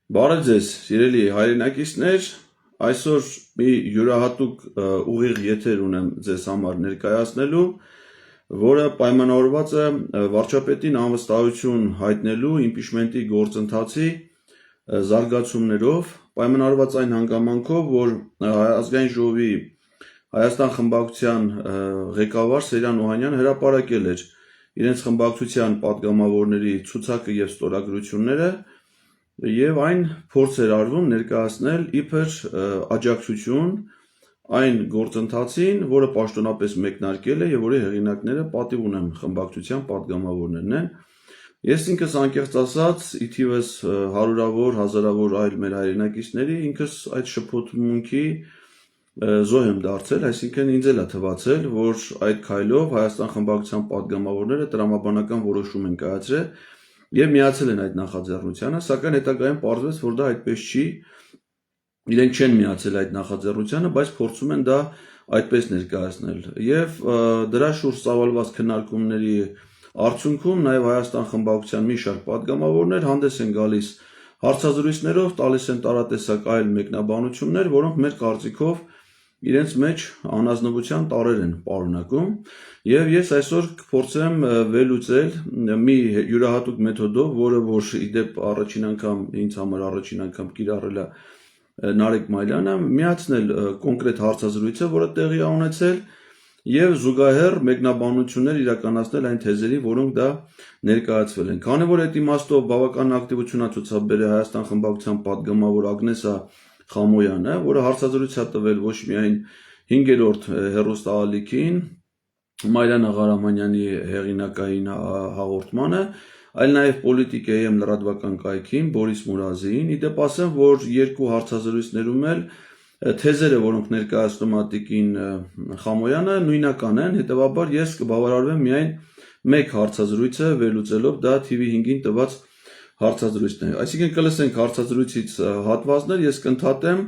Բարև ձեզ, սիրելի հայրենակիցներ, այսօր մի յուրահատուկ ուղիղ եթեր ունեմ ձեզ համար ներկայացնելու, որը պայմանավորված է վարչապետին անվստահություն հայտնելու իմպիչմենտի գործընթացի զարգացումներով, պայմանավորված այն հանգամանքով, որ Ազգային ժողովի Հայաստան խմբակցության ղեկավար Սերյան Օհանյանը հրապարակել էր իրենց խմբակցության պատգամավորների ցուցակը եւ ստորագրությունները Եվ այն փորձ էր արվում ներկայացնել իբր աջակցություն այն գործընթացին, որը պաշտոնապես մեկնարկել է եւ որի հեղինակները պատիվ ունեմ խմբակցության падգամավորներն են։ Ես ինքս անկեղծ ասած, ի թիվս հարյուրավոր, հազարավոր այլ մեր հայրենակիցների, ինքս այդ շփոթմունքի զոհ եմ դարձել, այսինքն ինձ էլ է թվացել, որ այդ քայլով Հայաստան խմբակցության падգամավորները տրամաբանական որոշում են կայացրել Եվ միացել են այդ նախաձեռնությանը, սակայն հետագայում պարզվեց, որ դա այդպես չի, իրենք չեն միացել այդ նախաձեռնությանը, բայց փորձում են դա այդպես ներկայացնել։ Եվ դրա շուրջ ծավալված քննարկումների արդյունքում նաև Հայաստան խմբակցության մի շարք падգամավորներ հանդես են գալիս հարցազրույցներով, տալիս են տարատեսակ այլ մեկնաբանություններ, որոնք մեր կարծիքով իրենց մեջ անազնվության տարրեր են պարունակում եւ ես այսօր կփորձեմ վերլուծել մի յուրահատուկ մեթոդով, որը որ իդեպ առաջին անգամ ինձ համար առաջին անգամ կիրառել է Նարեկ Մայլյանը, միացնել կոնկրետ հարցազրույցը, որը տեղի է ունեցել եւ զուգահեռ մեկնաբանություններ իրականացնել այն թեզերի, որոնք դա ներկայացվել են։ Քանի որ այդ իմաստով բավական ակտիվություն է ցուցաբերել Հայաստան խմբակցության падգամավոր Ագնեսա Խամոյանը, որը հարցազրույց է տվել ոչ միայն 5-րդ հեռուստաալիքին Մարիան Ղարամանյանի հեղինակային հաղորդմանը, այլ նաև Պոլիտիկ.am լրատվական կայքին Բորիս Մուրազիին, իդեպ ասեմ, որ երկու հարցազրույցներում էլ թեզերը, որոնք ներկայացնում է Տիկին Խամոյանը, նույնական են, հետևաբար ես կբավարարվեմ միայն մեկ հարցազրույցը վերլուծելով դա TV5-ին տված հարցազրույցներ։ Այսինքն կլսենք հարցազրույցից հատվածներ, ես կընդհատեմ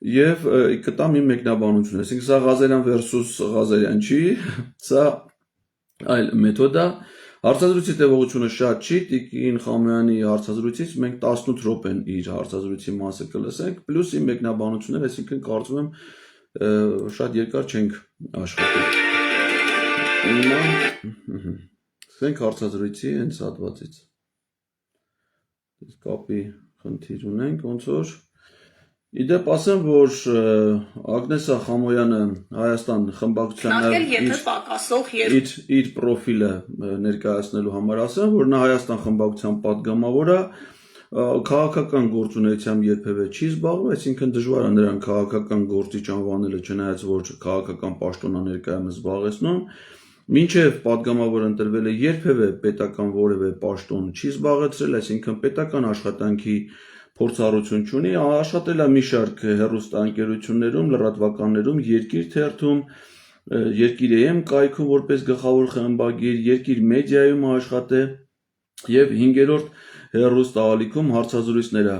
եւ կտամ իմ մեկնաբանությունը։ Այսինքն սա Ղազարյան versus Ղազարյան չի, սա այլ մեթոդ է։ Հարցազրույցի տևողությունը շատ չի, Տիկին Խամոյանի հարցազրույցից մենք 18 րոպեն իր հարցազրույցի մասը կլսենք, պլյուս իմ մեկնաբանությունները, այսինքն կարծում եմ շատ երկար չենք աշխատել։ Սկսենք հարցազրույցի հենց հատվածից։ Կապի խնդիր ունենք, ոնց որ իդեպ ասեմ, որ Ագնեսա Խամոյանը Հայաստան խմբակցության իր պրոֆիլը ներկայացնելու համար ասեմ, որ նա Հայաստան խմբակցության падգամավոր է, քաղաքական գործունեությամբ երբևէ չի զբաղվում, այսինքն դժվար է նրան քաղաքական գործիչ անվանելը, չնայած որ քաղաքական պաշտոն է ներկայումս զբաղեցնում Մինչև падգամավոր ընտրվել է երբևէ պետական որևէ պաշտոն չի զբաղեցրել, այսինքն պետական աշխատանքի փորձառություն չունի, աշխատել է մի շարք հեռուստաընկերություններում, լրատվականներում, Երկիր թերթում, Երկիր.am կայքում որպես գլխավոր խմբագիր, Երկիր մեդիայում աշխատել եւ 5-րդ հեռուստաալիքում հարցազրույցներ է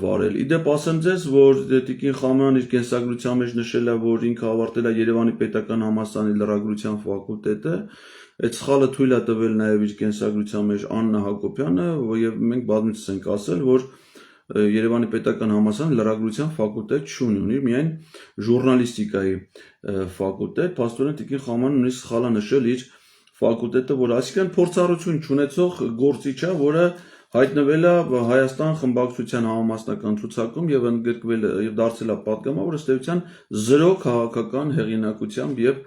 վարել։ Իդեպ ասեմ ձեզ, որ Տիկին Խամոյանը իր կենսագրության մեջ նշել է, որ ինքը ավարտել է Երևանի պետական համալսարանի լրագրության ֆակուլտետը, այդ սխալը թույլ է տվել նաեւ իր կենսագրության մեջ Աննա Հակոբյանը, եւ մենք բազմիցս ենք ասել, որ Երևանի պետական համալսարանը լրագրության ֆակուլտետ չունի, ունի միայն ժուրնալիստիկայի ֆակուլտետ, փաստորեն Տիկին Խամոյանը նույնիսկ սխալ է նշել իր ֆակուլտետը, որ այսինքն փորձառություն չունեցող գործիչ է, որը հայտնվել է Հայաստան խմբակցության համամասնական ցուցակում եւ ընդգրկվել եւ դարձել է падգամավոր ըստ էության 0 քաղաքական հեղինակությամբ եւ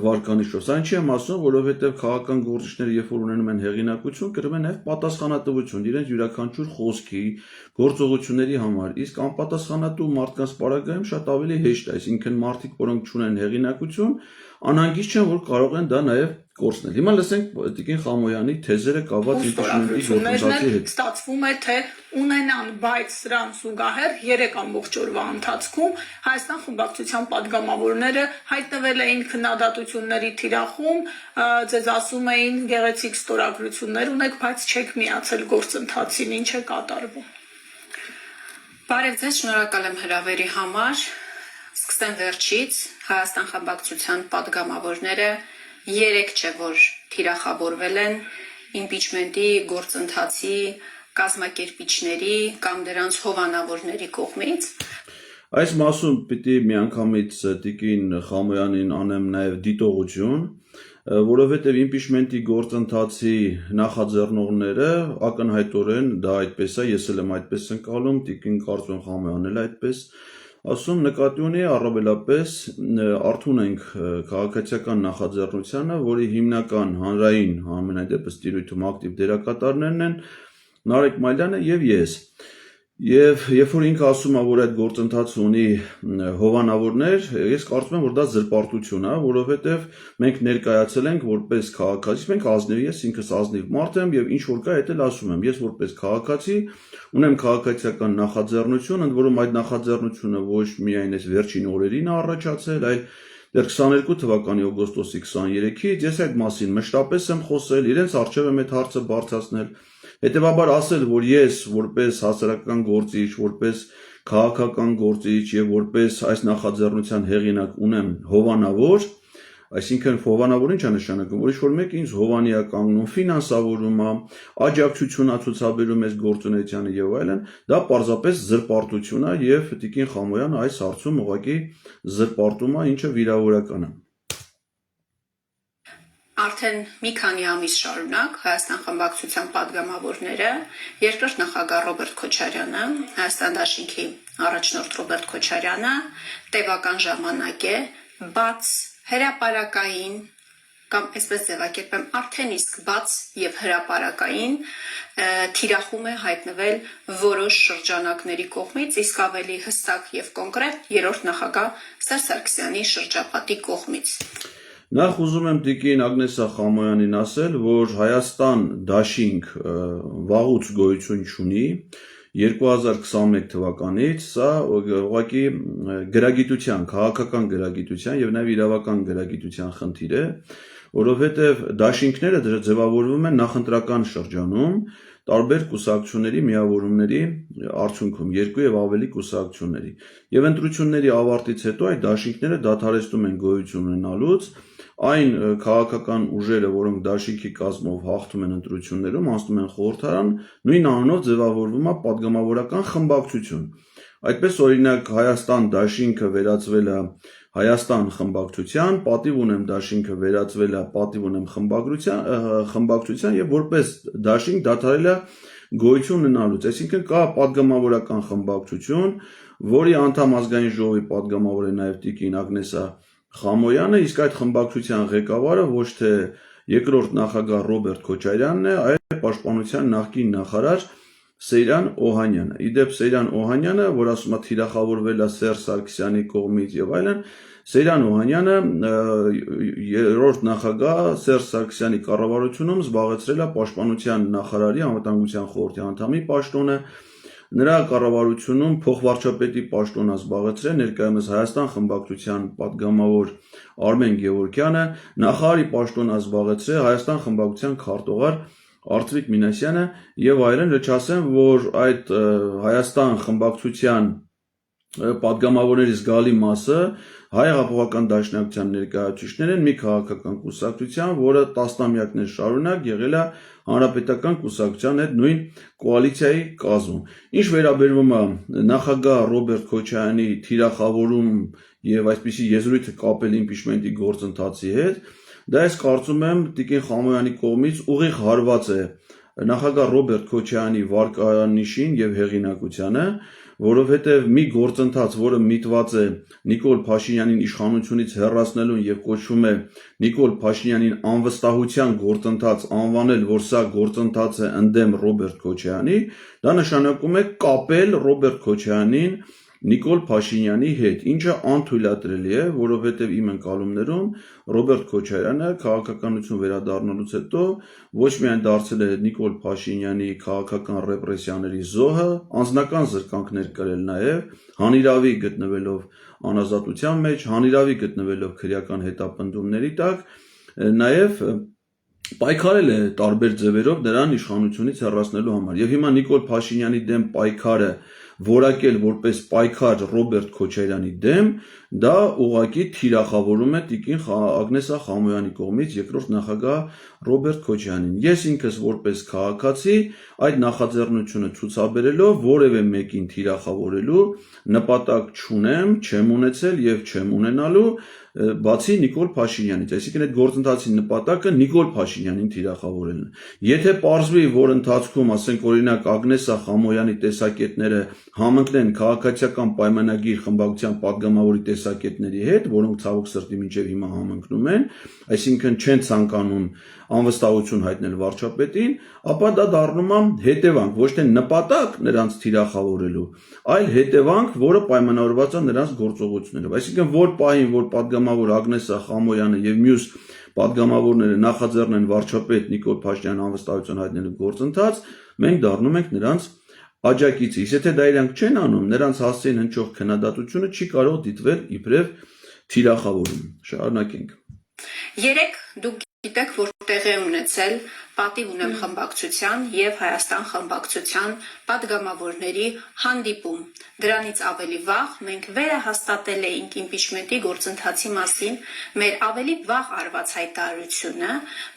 վարկանիշով։ Սա ինչի եմ ասում, որովհետեւ քաղաքական գործիչները երբ որ ունենում են հեղինակություն, կրում են նաեւ պատասխանատվություն իրենց յուրաքանչյուր խոսքի, գործողությունների համար, իսկ անպատասխանատու մարդկանց պարագայում շատ ավելի հեշտ է, այսինքն մարդիկ, որոնք չունեն հեղինակություն, անհանգիստ չեն, որ կարող են դա նաեւ կորցնել։ Հիմա լսենք Տիկին Խամոյանի թեզերը կապված իմպիչմենտի գործընթացի հետ։ Ստացվում է, թե ունենան, բայց սրան զուգահեռ 3 ամբողջ օրվա ընթացքում Հայաստան խմբակցության падգամավորները հայտնվել էին քննադատությունների թիրախում, ձեզ ասում էին գեղեցիկ ստորագրություններ ունեք, բայց չեք միացել գործընթացին, ինչ է կատարվում։ Բարև ձեզ, շնորհակալ եմ հրավերի համար։ Սկսեմ վերջից, Հայաստան խմբակցության падգամավորները 3 չէ, որ թիրախավորվել են իմպիչմենտի գործընթացի կազմակերպիչների կամ դրանց հովանավորների կողմից։ Այս մասում պիտի միանգամից տիկին Խամոյանին անեմ նաև դիտողություն, որովհետև իմպիչմենտի գործընթացի նախաձեռնողները ակնհայտորեն դա այդպես է, ես էլ եմ այդպես ընկալում, տիկին կարծում Խամոյանն էլ այդպես ասում, նկատի ունի առավելապես արթուն ենք քաղաքացիական նախաձեռնությանը, որի հիմնական հանրային համենայն դեպս տիրույթում ակտիվ դերակատարներն են Նարեկ Մալյանը եւ ես։ Եվ երբ որ ինքը ասում է, որ այդ գործընթացը ունի հովանավորներ, ես կարծում եմ, որ դա զրպարտություն է, որովհետև մենք ներկայացել ենք որպես քաղաքացի, մենք ազնիվ, ես ինքս ազնիվ մարդ եմ եւ ինչ որ կա, դա էլ ասում եմ, ես որպես քաղաքացի ունեմ քաղաքացիական նախաձեռնություն, ընդ որում այդ նախաձեռնությունը ոչ միայն այս վերջին օրերին է առաջացել, այլ դեռ 22 թվականի օգոստոսի 23-ից ես այդ մասին մշտապես եմ խոսել, իրենց առջև եմ այդ հարցը բարձրացնել։ Հետևաբար ասել, որ ես որպես հասարակական գործիչ, որպես քաղաքական գործիչ եւ որպես այս նախաձեռնության հեղինակ ունեմ հովանավոր, այսինքն հովանավորը ինչ է նշանակում, որ ինչ-որ մեկը ինձ հովանի է կանգնում, ֆինանսավորում է, աջակցություն է ցուցաբերում այս գործունեությանը եւ այլն, դա պարզապես զրպարտություն է եւ տիկին Խամոյանը այս հարցում ուղղակի զրպարտում է, ինչը վիրավորական է։ Արդեն մի քանի ամիս շարունակ Հայաստան խմբակցության падգամավորները, երկրորդ նախագահ Ռոբերտ Քոչարյանը, Հայաստան Դաշինքի առաջնորդ Ռոբերտ Քոչարյանը տևական ժամանակ է բաց հրապարակային կամ այսպես ձևակերպեմ արդեն իսկ բաց եւ հրապարակային թիրախում է հայտնվել որոշ շրջանակների կողմից, իսկ ավելի հստակ եւ կոնկրետ երրորդ նախագահ Սերժ Սարգսյանի շրջապատի կողմից։ Նախ ուզում եմ տիկին Ագնեսա Խամոյանին ասել, որ Հայաստան դաշինք վաղուց գոյություն չունի 2021 թվականից, սա ուղղակի գրագիտության, քաղաքական գրագիտության եւ նաեւ իրավական գրագիտության խնդիր է, որովհետեւ դաշինքները ձևավորվում են նախընտրական շրջանում տարբեր կուսակցությունների միավորումների արդյունքում, երկու եւ ավելի կուսակցությունների։ Եվ ընտրությունների ավարտից հետո այդ դաշինքները դադարեցնում են գոյություն ունենալուց, այն քաղաքական ուժերը, որոնք դաշինքի կազմով հաղթում են ընտրություններում, անցնում են խորհրդարան, նույն անունով ձևավորվում է падգամավորական խմբակցություն։ Այդպես օրինակ Հայաստան դաշինքը վերածվել է Հայաստան խմբակցության, պատիվ ունեմ դաշինքը վերածվել է պատիվ ունեմ խմբակցության եւ որպես դաշինք դադարել է գոյություն ունենալուց, այսինքն կա падգամավորական խմբակցություն, որի անդամ ազգային ժողովի падգամավոր է նաեւ տիկին Ագնեսա Խամոյանը, իսկ այդ խմբակցության ղեկավարը ոչ թե երկրորդ նախագահ Ռոբերտ Քոչարյանն է, այլ պաշտպանության նախկին նախարար Սեյրան Օհանյանը։ Իդեպ Սեյրան Օհանյանը, որ ասում է թիրախավորվել է Սերժ Սարգսյանի կողմից եւ այլն, Սեյրան Օհանյանը երրորդ նախագահ Սերժ Սարգսյանի կառավարությունում զբաղեցրել է պաշտպանության նախարարի անվտանգության խորհրդի անդամի պաշտոնը, նրա կառավարությունում փոխվարչապետի պաշտոնը զբաղեցրել ներկայումս Հայաստան խմբակցության падգամավոր Արմեն Գևորգյանը, նախարարի պաշտոնը զբաղեցրել Հայաստան խմբակցության քարտուղար Արծվիկ Մինասյանը եւ այլն, չասեմ, որ այդ Հայաստան խմբակցության падգամավորների զգալի մասը Հայ հեղափոխական դաշնակցության ներկայացուցիչներ են մի քաղաքական կուսակցության, որը տասնամյակներ շարունակ եղել է հանրապետական կուսակցության հետ նույն կոալիցիայի կազմում։ Ինչ վերաբերվում է նախագահ Ռոբերտ Քոչարյանի թիրախավորում եւ այսպիսի եզրույթը կապել իմպիչմենտի գործընթացի հետ, դա ես կարծում եմ տիկին Խամոյանի կողմից ուղիղ հարված է նախագահ Ռոբերտ Քոչարյանի վարկանիշին եւ հեղինակությանը, որովհետեւ մի գործընթաց, որը միտված է Նիկոլ Փաշինյանին իշխանությունից հեռացնելուն եւ կոչվում է Նիկոլ Փաշինյանին անվստահության գործընթաց անվանել, որ սա գործընթաց է ընդդեմ Ռոբերտ Քոչարյանի, դա նշանակում է կապել Ռոբերտ Քոչարյանին Նիկոլ Փաշինյանի հետ, ինչը անթույլատրելի է, որովհետև իմ ընկալումներում Ռոբերտ Քոչարյանը քաղաքականություն վերադառնալուց հետո ոչ միայն դարձել է Նիկոլ Փաշինյանի քաղաքական ռեպրեսիաների զոհը, անձնական զրկանքներ կրել նաև, հանիրավի գտնվելով անազատության մեջ, հանիրավի գտնվելով քրեական հետապնդումների տակ, նաև պայքարել է տարբեր ձևերով նրան իշխանությունից հեռացնելու համար։ Եվ հիմա Նիկոլ Փաշինյանի դեմ պայքարը որակել որպես պայքար Ռոբերտ Քոչարյանի դեմ, դա ուղղակի թիրախավորում է տիկին Ագնեսա Խամոյանի կողմից երկրորդ նախագահ Ռոբերտ Քոչարյանին։ Ես ինքս որպես քաղաքացի այդ նախաձեռնությունը ցուցաբերելով որևէ մեկին թիրախավորելու նպատակ չունեմ, չեմ ունեցել եւ չեմ ունենալու, բացի Նիկոլ Փաշինյանից, այսինքն այդ գործընթացի նպատակը Նիկոլ Փաշինյանին թիրախավորելն է։ Եթե պարզվի, որ ընթացքում, ասենք օրինակ Ագնեսա Խամոյանի տեսակետները համընկնեն քաղաքացիական պայմանագիր խմբակցության падգամավորի տեսակետների հետ, որոնք ցավոք սրտի մինչև հիմա համընկնում են, այսինքն չեն ցանկանում անվստահություն հայտնել վարչապետին, ապա դա դառնում է հետևանք, ոչ թե նպատակ նրանց թիրախավորելու, այլ հետևանք, որը պայմանավորված է նրանց գործողություններով։ Այսինքն որ պահին, որ падգամավոր Ագնեսա Խամոյանը եւ մյուս падգամավորները նախաձեռնեն վարչապետ Նիկոլ Փաշինյանին անվստահություն հայտնելու գործընթաց, մենք դառնում ենք նրանց աջակիցը։ Եթե դա իրանք չեն անում, նրանց հասցեին հնչող քննադատությունը չի կարող դիտվել իբրև թիրախավորում։ Շարունակենք։ Երեք դուք գիտեք, որ տեղի է ունեցել Պատիվ ունեմ խմբակցության եւ Հայաստան խմբակցության падգամավորների հանդիպում։ Դրանից ավելի վաղ մենք վերահաստատել էինք իմպիչմենտի գործընթացի մասին մեր ավելի վաղ արված հայտարարությունը,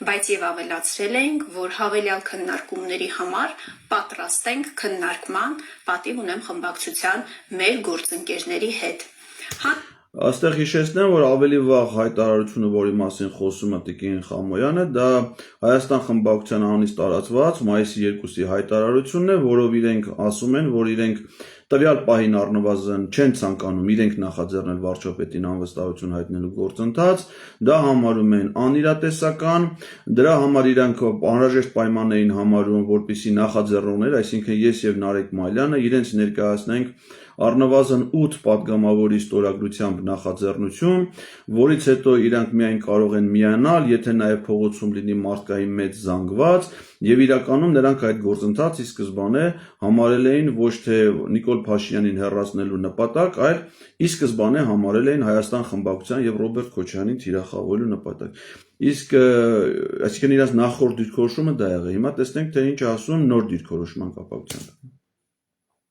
բայց եւ ավելացրել էինք, որ հավելյալ քննարկումների համար պատրաստ ենք քննարկման Պատիվ ունեմ խմբակցության մեր գործընկերների հետ։ Այստեղ հիշեցնեմ, որ ավելի վաղ հայտարարությունը, որի մասին խոսում է Տիկին Խամոյանը, դա Հայաստան խմբակցության անունից տարածված մայիսի 2-ի հայտարարությունն է, որով իրենք ասում են, որ իրենք տվյալ պահին առնվազն չեն ցանկանում իրենք նախաձեռնել վարչապետին անվստահություն հայտնելու գործընթաց, դա համարում են անիրատեսական, դրա համար իրանք անհրաժեշտ պայման էին համարում, որպեսզի նախաձեռնողներ, այսինքն ես եւ Նարեկ Մալյանը իրենց ներկայացնենք առնվազն 8 падգամավորի ստորագրությամբ նախաձեռնություն, որից հետո իրանք միայն կարող են միանալ, եթե նաև փողոցում լինի մարդկային մեծ զանգված, եւ իրականում նրանք այդ գործընթացի սկզբանե համարել էին ոչ թե Նիկոլ Փաշինյանին հեռացնելու նպատակ, այլ ի սկզբանե համարել էին Հայաստան խմբակցության եւ Ռոբերտ Քոչարյանին թիրախավորելու նպատակ։ Իսկ այսինքն իրաց նախորդ դիրքորոշումը դա եղել է։ Հիմա տեսնենք, թե ինչ ասում նոր դիրքորոշման կապակցությամբ։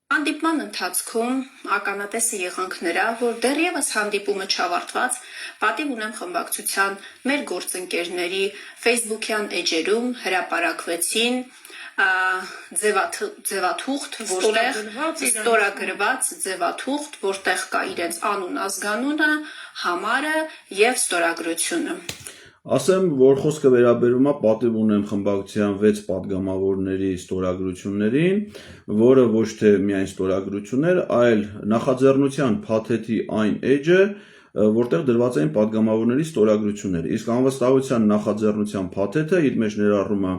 Հանդիպման ընթացքում ականատեսը եղանք նրա, որ դեռևս հանդիպումը չավարտված Պատիվ ունեմ խմբակցության մեր գործընկերների Facebook-յան էջերում հրապարակվեցին ձևաթուղթ, որտեղ ստորագրված ձևաթուղթ, որտեղ կա իրենց անուն, ազգանունը, համարը եւ ստորագրությունը։ Ասեմ, որ խոսքը վերաբերում է Պատիվ ունեմ խմբակցության 6 падգամավորների ստորագրություններին, որը ոչ թե միայն ստորագրություններ, այլ նախաձեռնության փաթեթի այն էջը, որտեղ դրված էին падգամավորների ստորագրությունները։ Իսկ անվստահության նախաձեռնության փաթեթը իր մեջ ներառում է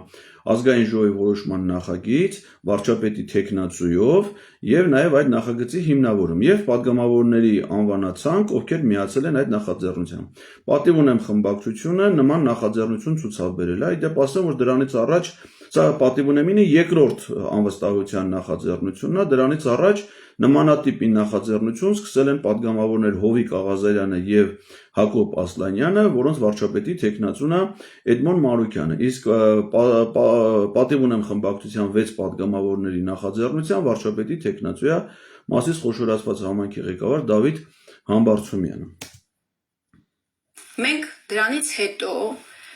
ազգային ժողովի որոշման նախագիծ, վարչապետի թեկնածուով եւ նաեւ այդ նախագծի հիմնավորում եւ падգամավորների անվանացանք, ովքեր միացել են այդ նախաձեռնությամբ։ Պատիվ ունեմ խմբակցությունը նման նախաձեռնություն ցուցաբերել է, դեպ ասեմ, որ դրանից առաջ սա Պատիվ ունեմինի երկրորդ անվստահության նախաձեռնությունն է, դրանից առաջ նմանատիպի նախաձեռնություն սկսել են падգամավորներ Հովիկ Աղազարյանը եւ Հակոբ Ասլանյանը, որոնց վարչապետի թեկնածուն է Էդմոն Մանուկյանը, իսկ Պատիվ ունեմ խմբակցության 6 падգամավորների նախաձեռնության վարչապետի թեկնածու է Մասիս խոշորացված համայնքի ղեկավար Դավիթ Համբարձումյանը։ Մենք դրանից հետո,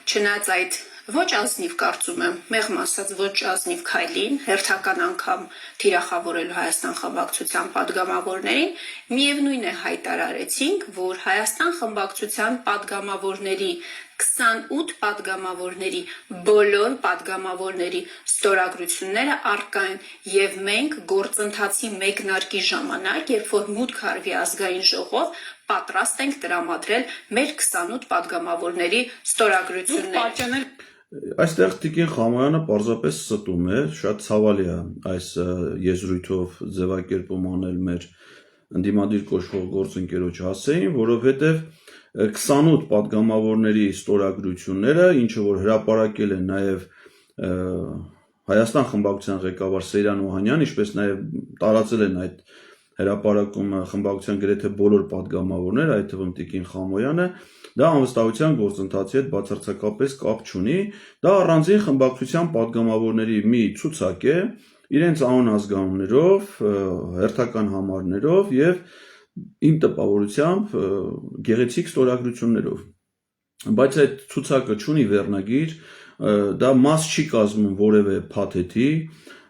չնայած այդ ոչ ազնիվ կարծում եմ, մեղմ ասած ոչ ազնիվ քայլին, հերթական անգամ թիրախավորելու Հայաստան խմբակցության падգամավորներին, միևնույն է հայտարարեցինք, որ Հայաստան խմբակցության падգամավորների 28 падգամավորների բոլոր падգամավորների ստորագրությունները առկա են եւ մենք գործընթացի մեկնարկի ժամանակ, երբ որ մուտք արվի ազգային ժողով, պատրաստ ենք տրամադրել մեր 28 падգամավորների ստորագրությունները։ Այստեղ Տիկին Խամոյանը պարզապես ստում է, շատ ցավալի է այս եզրույթով ձևակերպում անել մեր ընդդիմադիր կոչվող գործընկերոջ հասցեին, որովհետև 28 падգամավորների ստորագրությունները, ինչը որ հրապարակել է նաև Հայաստան խմբակցության ղեկավար Սեյրան Օհանյան, ինչպես նաև տարածել են այդ հրապարակումը խմբակցության գրեթե բոլոր падգամավորները, այդ թվում Տիկին Խամոյանը, դա անվստահության գործընթացի հետ բացարձակապես կապ չունի, դա առանձին խմբակցության падգամավորների մի ցուցակ է, իրենց անուն ազգանուններով, հերթական համարներով եւ իմ տպավորությամբ գեղեցիկ ստորագրություններով։ Բայց այդ ցուցակը չունի վերնագիր, դա մաս չի կազմում որևէ փաթեթի,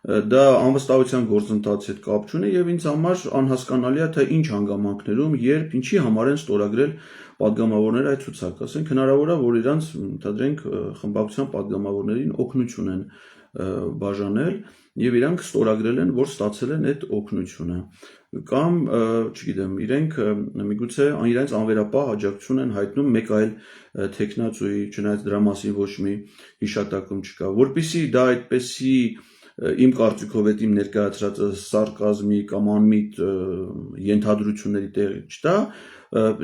դա անվստահության գործընթացի հետ կապ չունի եւ ինձ համար անհասկանալի է թե ինչ հանգամանքներում, երբ ինչի համար են ստորագրել պատգամավորները այդ ցուցակը, ասենք հնարավոր է որ իրանց ընդհանրենք խմբակցության պատգամավորներին օգնություն են բաժանել եւ իրանք ստորագրել են որ ստացել են այդ օգնությունը կամ չգիտեմ իրենք միգուցե իրենց անվերապահ աջակցություն են հայտնում մեկ այլ տեխնացուի չնայած դրա մասին ոչ մի հիշատակում չկա որպեսզի դա այդպեսի իմ կարծիքով այդ իմ ներկայացրած սարկազմի կամ անմիտ ենթադրությունների տեղի չտա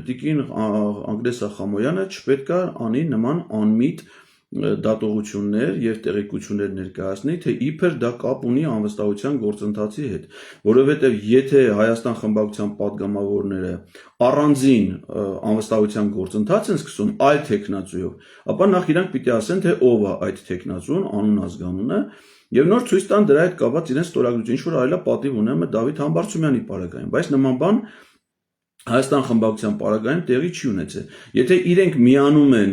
Տիկին Ագնես Ախամոյանը չպետք է անի նման անմիտ դատողություններ եւ տեղեկություններ ներկայացնի թե իբր դա կապ ունի անվստահության գործընթացի հետ որովհետեւ եթե Հայաստան խմբակցության պատգամավորները առանձին անվստահության գործընթաց են սկսում այլ տեխնացուով ապա նախ իրանք պիտի ասեն թե ով է այդ տեխնացուն անուն ազգանունը եւ նոր ցույց տան դրա հետ կապված իրենց ստորագրություն ինչ որ այլա պատիվ ունեմ Դավիթ Համբարձումյանի պարագային բայց նման բան Հայաստան խմբակցության պարագայում տեղի չի ունեցել։ Եթե իրենք միանում են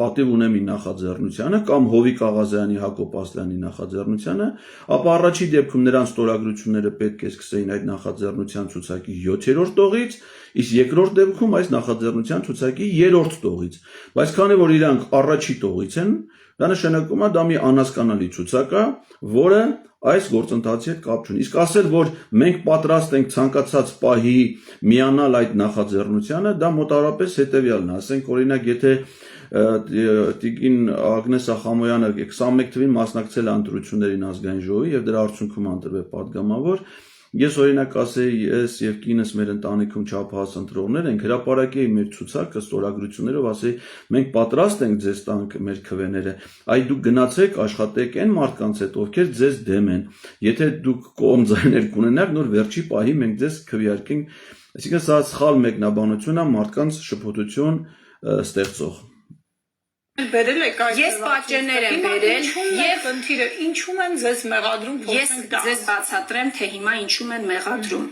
պատիվ ունեմի նախաձեռնությանը կամ Հովիկ Աղազյանի Հակոբ Ասլյանի նախաձեռնությանը, ապա առաջի դեպքում նրանց ստորագրությունները պետք է սկսեին այդ նախաձեռնության ցուցակի 7-րդ տողից, իսկ երկրորդ դեպքում այս նախաձեռնության ցուցակի 3-րդ տողից։ Բայց քանի որ իրանք առաջի տողից են, դա նշանակում է դա մի անհասկանալի ցուցակ է, որը այս գործընթացի հետ կապ չունի։ Իսկ ասել, որ մենք պատրաստ ենք ցանկացած պահի միանալ այդ նախաձեռնությանը, դա մոտավորապես հետևյալն է։ Ասենք օրինակ, եթե Տիկին Ագնես Ախամոյանը 21 թվին մասնակցել է ընտրություններին ազգային ժողովի եւ դրա արդյունքում ընտրվել падգամավոր, ես օրինակ ասեի, ես եւ կինս մեր ընտանիքում չափահաս ընտրողներ ենք, հրապարակեի մեր ցուցակը ստորագրություններով, ասեի, մենք պատրաստ ենք ձեզ տանք մեր քվեները, այ դուք գնացեք աշխատեք այն մարդկանց հետ, ովքեր ձեզ դեմ են, եթե դուք կողմ ձայներ կունենաք, նոր վերջի պահի մենք ձեզ քվեարկենք, այսինքն սա սխալ մեկնաբանություն է մարդկանց շփոթություն ստեղծող Բերել եք այս Ես պատճեններ եմ բերել եւ խնդիրը ինչու են ձեզ մեղադրում Ես ձեզ բացատրեմ թե հիմա ինչու են մեղադրում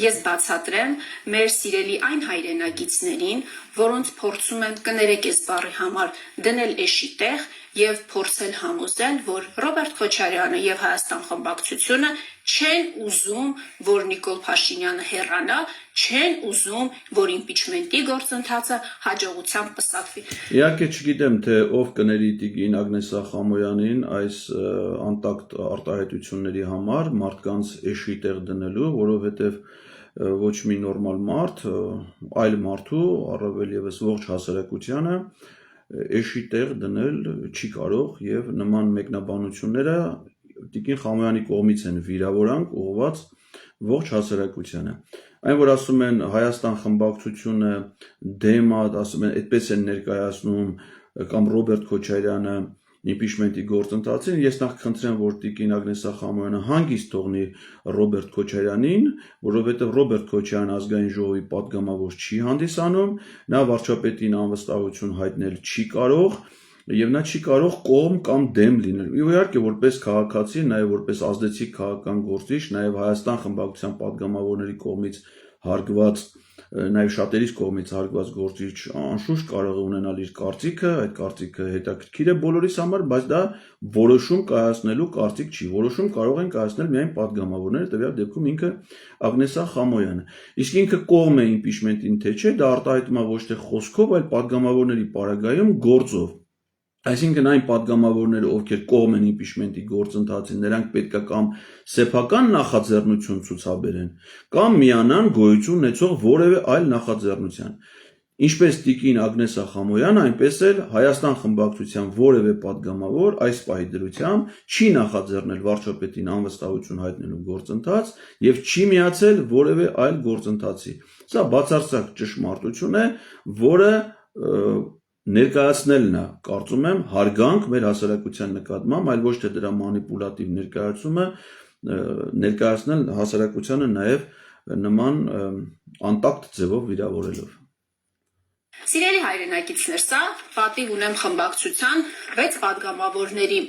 Ես բացատրեմ մեր սիրելի այն հայրենագիցներին որոնց փորձում են կներեք այս բառի համար դնել էշի տեղ եւ փորձել համոզել որ Ռոբերտ Քոչարյանը եւ Հայաստան խմբակցությունը չեն ուզում որ Նիկոլ Փաշինյանը հեռանա չեն ուզում որ իմպիչմենտի գործընթացը հաջողությամբ պսակվի Իհարկե չգիտեմ թե ով կների Տիկին Ագնես Ախամոյանին այս անտակտ արտահայտությունների համար մարդկանց էշի տեղ դնելու որովհետեւ ոչ մի նորմալ մարդ այլ մարդու առավել եւս ողջ հասարակությանը էշի տեղ դնել չի կարող եւ նման մեկնաբանությունները Տիկին Խամոյանի կողմից են վիրավորանք ուղղված ողջ հասարակությանը այն որ ասում են Հայաստան խմբակցությունը դեմ է ասում են այդպես են ներկայացնում կամ Ռոբերտ Քոչարյանը իմպիչմենտի գործընթացին ես նախ խնդրեմ որ Տիկին Ագնես Ախամոյանը հանգիստ թողնի Ռոբերտ Քոչարյանին որովհետեւ Ռոբերտ Քոչարյանը ազգային ժողովի падգամավոր չի հանդիսանում նա վարչապետին անվստահություն հայտնել չի կարող եւ նա չի կարող կողմ կամ դեմ լինել իհարկե որպես քաղաքացի նաեւ որպես ազդեցիկ քաղաքական գործիչ նաեւ Հայաստան խմբակցության падգամավորների կողմից հարգված նաեւ շատերիս կողմից հարգված գործիչ անշուշտ կարող է ունենալ իր կարծիքը այդ կարծիքը հետաքրքիր է բոլորիս համար բայց դա որոշում կայացնելու կարծիք չի որոշում կարող են կայացնել միայն падգամավորները տվյալ դեպքում ինքը Ագնես Ախամոյանը իսկ ինքը կողմ է իմպիչմենտին թե չէ դա արտահայտում է ոչ թե խոսքով այլ падգամավորների պարագայում գործով Այսինքն այն падգամավորները, ովքեր կողմ են իմպիչմենտի գործընթացին, նրանք պետք է կամ սեփական նախաձեռնություն ցուցաբերեն, կամ միանան գոյություն ունեցող որևէ այլ նախաձեռնության։ Ինչպես Տիկին Ագնես Ախամոյանը, այնպես էլ Հայաստան խմբակցության որևէ падգամավոր այս պահի դրությամբ չի նախաձեռնել վարչապետին անվստահություն հայտնելու գործընթաց եւ չի միացել որևէ այլ գործընթացի։ Սա բացարձակ ճշմարտություն է, որը Ներկայացնելն է, կարծում եմ, հարգանք մեր հասարակության նկատմամբ, այլ ոչ թե դրա մանիպուլատիվ ներկայացումը ներկայացնել հասարակությանը նաև նման անտակտ ձևով վիրավորելով։ Սիրելի հայրենակիցներ, սա պատիվ ունեմ խմբակցության 6 падգամավորների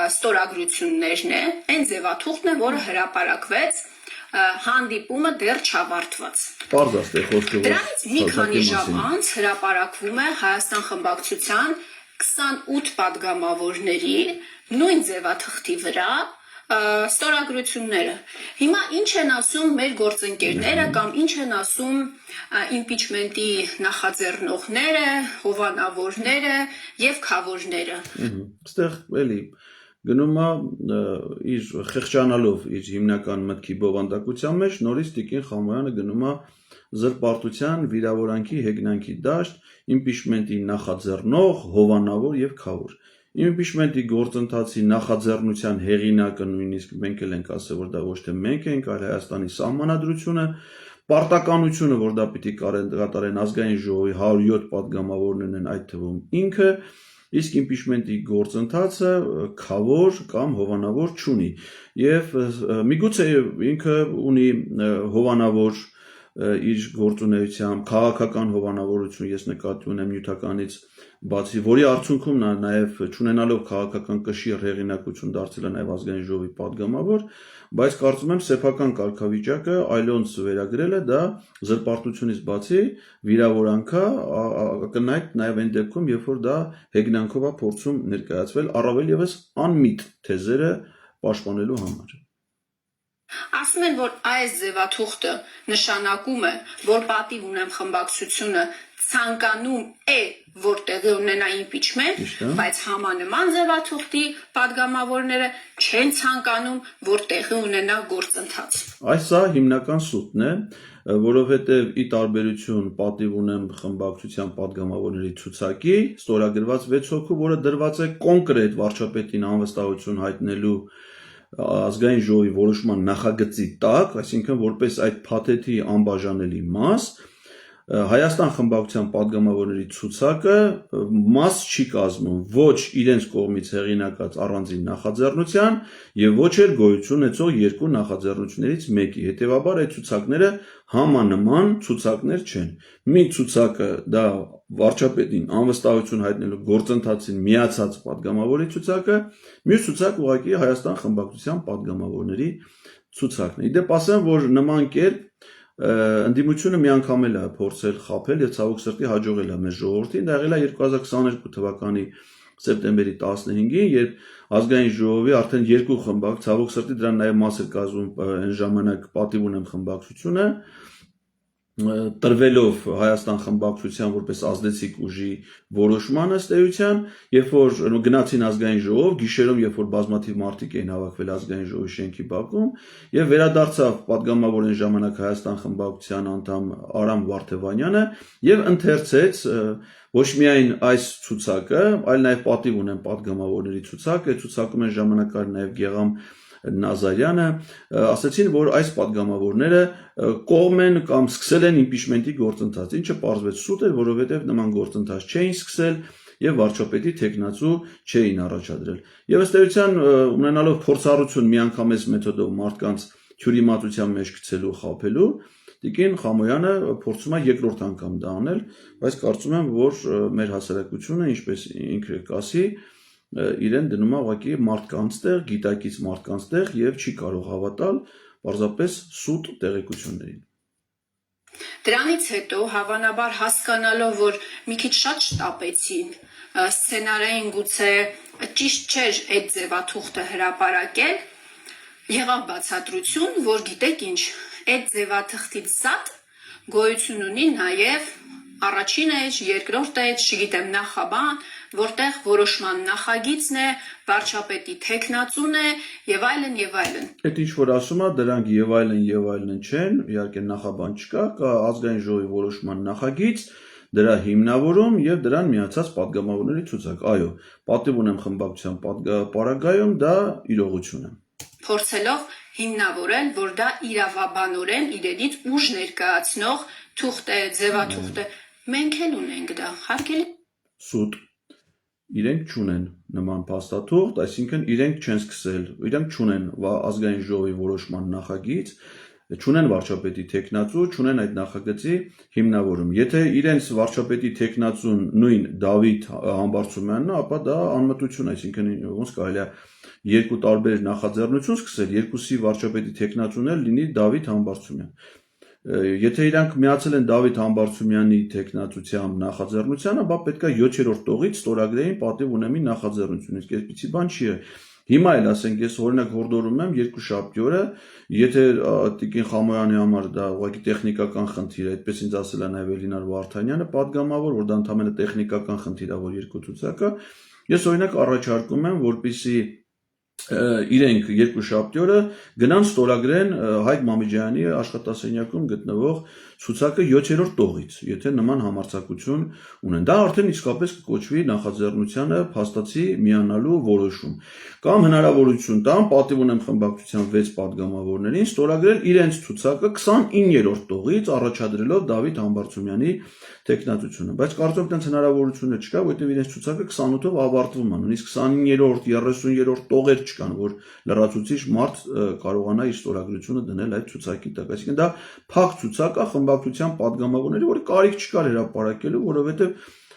ստորագրություններն է, այն ձևաթուղթն է, որը հրապարակվեց հանդիպումը դեռ չավարտված։ Պարզաստ է խոսքը Դրանից մի քանի ժամ անց հրապարակվում է Հայաստան խմբակցության 28 падգամավորների նույն ձևաթղթի վրա ստորագրությունները։ Հիմա ինչ են ասում մեր գործընկերները կամ ինչ են ասում իմպիչմենտի նախաձեռնողները, հովանավորները եւ քավորները։ Այստեղ էլի գնում է իր խեղճանալով իր հիմնական մտքի բովանդակության մեջ, նորից Տիկին Խամոյանը գնում է զրպարտության, վիրավորանքի, հեգնանքի դաշտ, իմպիչմենտի նախաձեռնող, հովանավոր եւ քավոր։ Իմպիչմենտի գործընթացի նախաձեռնության հեղինակը նույնիսկ մենք էլ ենք ասել, որ դա ոչ թե մենք ենք, այլ Հայաստանի Սահմանադրությունը, պարտականությունը, որ դա պիտի կատարեն ազգային ժողովի 107 падգամավորներն են, այդ թվում ինքը, իսկ իմպիչմենտի գործընթացը քավոր կամ հովանավոր չունի։ Եվ միգուցե ինքը ունի հովանավոր իր գործունեությամբ, քաղաքական հովանավորություն, ես նկատի ունեմ նյութականից բացի, որի արդյունքում նա նաև չունենալով քաղաքական կշիռ հեղինակություն դարձել է նաև ազգային ժողովի падգամավոր, բայց կարծում եմ սեփական կարգավիճակը այլոնց վերագրել է դա զրպարտությունից բացի վիրավորանք է, կնայդ նաև այն դեպքում, երբ որ դա հեգնանքով է փորձում ներկայացվել, առավել եւս անմիտ թեզերը պաշտպանելու համար։ Ասում են, որ այս ձևաթուղթը նշանակում է, որ պատիվ ունեմ խմբակցությունը ցանկանում է, որ տեղի ունենա իմպիչմենտ, բայց համանման ձևաթուղթի падգամավորները չեն ցանկանում, որ տեղի ունենա գործընթաց։ Այս սա հիմնական սուտն է, որովհետև ի տարբերություն պատիվ ունեմ խմբակցության падգամավորների ցուցակի, ստորագրված 6 հոգու, որը դրված է կոնկրետ վարչապետին անվստահություն հայտնելու ազգային ժողովի որոշման նախագծի տակ, այսինքն որպես այդ փաթեթի անբաժանելի մաս, Հայաստան խմբակցության падգամավորների ցուցակը մաս չի կազմում ոչ իրենց կողմից հեղինակած առանձին նախաձեռնության եւ ոչ էլ գոյություն ունեցող երկու նախաձեռնություններից մեկի։ Հետևաբար այդ ցուցակները համանման ցուցակներ չեն։ Մի ցուցակը դա վարչապետին անվստահություն հայտնելու գործընթացին միացած падգամավորի ցուցակը, մյուս ցուցակ ուղղակի Հայաստան խմբակցության падգամավորների ցուցակն է։ Իդեպ ասեմ, որ նման կերպ ընդդիմությունը մի անգամ էլ է փորձել խաբել եւ ցավոք սրտի հաջողել է մեր ժողովրդին, դա եղել է 2022 թվականի սեպտեմբերի 15-ին, երբ ազգային ժողովի արդեն երկու խմբակ, ցավոք սրտի դրան նաեւ մաս էր կազմում այն ժամանակ պատիվ ունեմ խմբակցությունը, տրվելով Հայաստան խմբակցության որպես ազդեցիկ ուժի որոշման ըստ էության, երբ որ գնացին ազգային ժողով, գիշերում երբ որ բազմաթիվ մարդիկ էին հավաքվել ազգային ժողովի շենքի բակում, եւ վերադարձավ падգամավոր այն ժամանակ Հայաստան խմբակցության անդամ Արամ Վարդևանյանը եւ ընթերցեց ոչ միայն այս ցուցակը, այլ նաեւ պատիվ ունեն падգամավորների ցուցակը, ցուցակում են ժամանակար նաեւ Գեգամ Նազարյանը, ասացին, որ այս падգամավորները կողմ են կամ սկսել են իմպիչմենտի գործընթաց, ինչը պարզվեց սուտ էր, որովհետև նման գործընթաց չէին սկսել եւ վարչապետի թեկնածու չէին առաջադրել։ Եվ ըստ էության ունենալով փորձառություն միանգամից մեթոդով մարդկանց թյուրիմացության մեջ գցելու, խաբելու, Տիկին Խամոյանը փորձում է երկրորդ անգամ դա անել, բայց կարծում եմ, որ մեր հասարակությունը, ինչպես ինքը կասի, իրեն դնում է ուղղակի մարդկանց տեղ, գիտակից մարդկանց տեղ եւ չի կարող հավատալ պարզապես սուտ տեղեկություններին։ Դրանից հետո հավանաբար հասկանալով, որ մի քիչ շատ շտապեցին, սցենարային գուցե ճիշտ չէր այդ ձևաթուղթը հրապարակել, եղավ բացատրություն, որ գիտեք ինչ, այդ ձևաթղթից զատ գոյություն ունի նաև առաջին էջ, երկրորդ էջ, չգիտեմ նախաբան, որտեղ որոշման նախագիծն է, վարչապետի թեկնածուն է եւ այլն եւ այլն։ Այդ ինչ որ ասում է, դրանք եւ այլն չեն, իհարկե նախաբան չկա, կա ազգային ժողովի որոշման նախագիծ, դրա հիմնավորում եւ դրան միացած падգամավորների ցուցակ։ Այո, պատիվ ունեմ խմբակցության պարագայում դա իրողություն է։ Փորձելով հիմնավորել, որ դա իրավաբանորեն իրենից ուժ ներկայացնող թուղթ է, ձևաթուղթ է։ Մենք էլ ունենք դա, հարգելի սուտ իրենք չունեն նման փաստաթուղթ, այսինքն իրենք չեն սկսել, իրենք չունեն ազգային ժողովի որոշման նախագիծ, չունեն վարչապետի թեկնածու, չունեն այդ նախագծի հիմնավորում։ Եթե իրենց վարչապետի թեկնածուն նույն Դավիթ Համբարձումյանն է, ապա դա անմտություն է, այսինքն ոնց կարելի է երկու տարբեր նախաձեռնություն սկսել, երկուսի վարչապետի թեկնածուն էլ լինի Դավիթ Համբարձումյան։ Եթե իրանք միացել են Դավիթ Համբարձումյանի տեխնացությամբ նախաձեռնությանը, բա պետքա 7-րդ տողից ստորագրեին պատիվ ունեմի նախաձեռնություն, իսկ այսպիսի բան չի։ Հիմա էլ ասենք ես օրինակ հորդորում եմ երկուշաբթի օրը, եթե Տիկին Խամոյանի համար դա ուղղակի տեխնիկական խնդիր է, այդպես ինձ ասել է նաև Էլինար Վարդանյանը, падգամավոր, որ դա ընդհանրապես տեխնիկական խնդիր է, որ երկու ցուցակը, ես օրինակ առաջարկում եմ, որպեսզի իրենք երկուշաբթի օրը գնան ստորագրեն Հայկ Մամիջյանի աշխատասենյակում գտնվող ցուցակը 7-րդ տողից, եթե նման համարձակություն ունեն։ Դա արդեն իսկապես կկոչվի նախաձեռնությանը փաստացի միանալու որոշում։ Կամ հնարավորություն տան, պատիվ ունեմ խմբակցության 6 падգամավորներին ստորագրել իրենց ցուցակը 29-րդ տողից, առաջադրելով Դավիթ Համբարձումյանի տեխնացությունը, բայց կարծում եմ հնարավորությունը չկա, որովհետև իրենց ցուցակը 28-ով ավարտվում է, նույնիսկ 29-րդ, 30-րդ տողեր չկան, որ լրացուցիչ մարդ կարողանա իր ստորագրությունը դնել այդ ցուցակի տակ։ Այսինքն դա փակ ցուցակ է խմբակցության падգամավորների, որը կարիք չկար հրապարակելու, որովհետև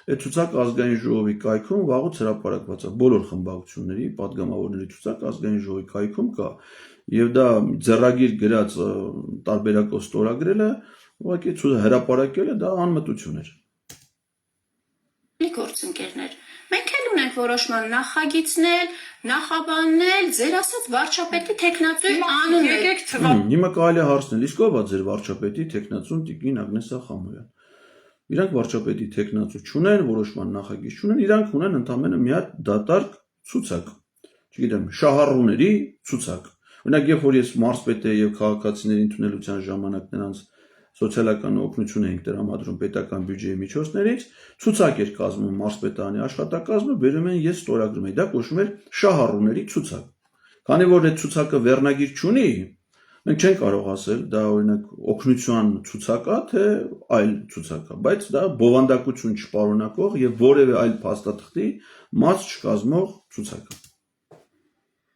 այդ ցուցակը ազգային ժողովի կայքում վաղուց հրապարակված է, բոլոր խմբակցությունների падգամավորների ցուցակը ազգային ժողովի կայքում կա, եւ դա ձեռագիր գրած տարբերակով ստորագրելը ուղղակի հրապարակելը դա անմտություն էր։ Գործընկերներ, մենք էլ ունենք որոշման նախագիծներ, նախաբաններ, ձեր ասած վարչապետի տեխնացուի անունը։ Հիմա կարելի է հարցնել, իսկ ով է ձեր վարչապետի տեխնացուն Տիկին Ագնեսա Խամոյան։ Իրանք վարչապետի տեխնացու չունեն, որոշման նախագիծ չունեն, իրանք ունեն ընդամենը մի հատ դատարկ ցուցակ։ Չգիտեմ, շահառուների ցուցակ։ Օրինակ, երբ որ ես մարզպետ եւ քաղաքացիների ընդունելության ժամանակ նրանց սոցիալական օգնություն էինք տրամադրում պետական բյուջեի միջոցներից, ցուցակ էր կազմում մարզպետարանի աշխատակազմը, բերում են ես ստորագրում էի, դա կոչվում էր շահառուների ցուցակ։ Քանի որ այդ ցուցակը վերնագիր չունի, մենք չենք կարող ասել դա օրինակ օգնության ցուցակ է, թե այլ ցուցակ է, բայց դա բովանդակություն չպարունակող եւ որևէ այլ փաստաթղթի մաս չկազմող ցուցակ է։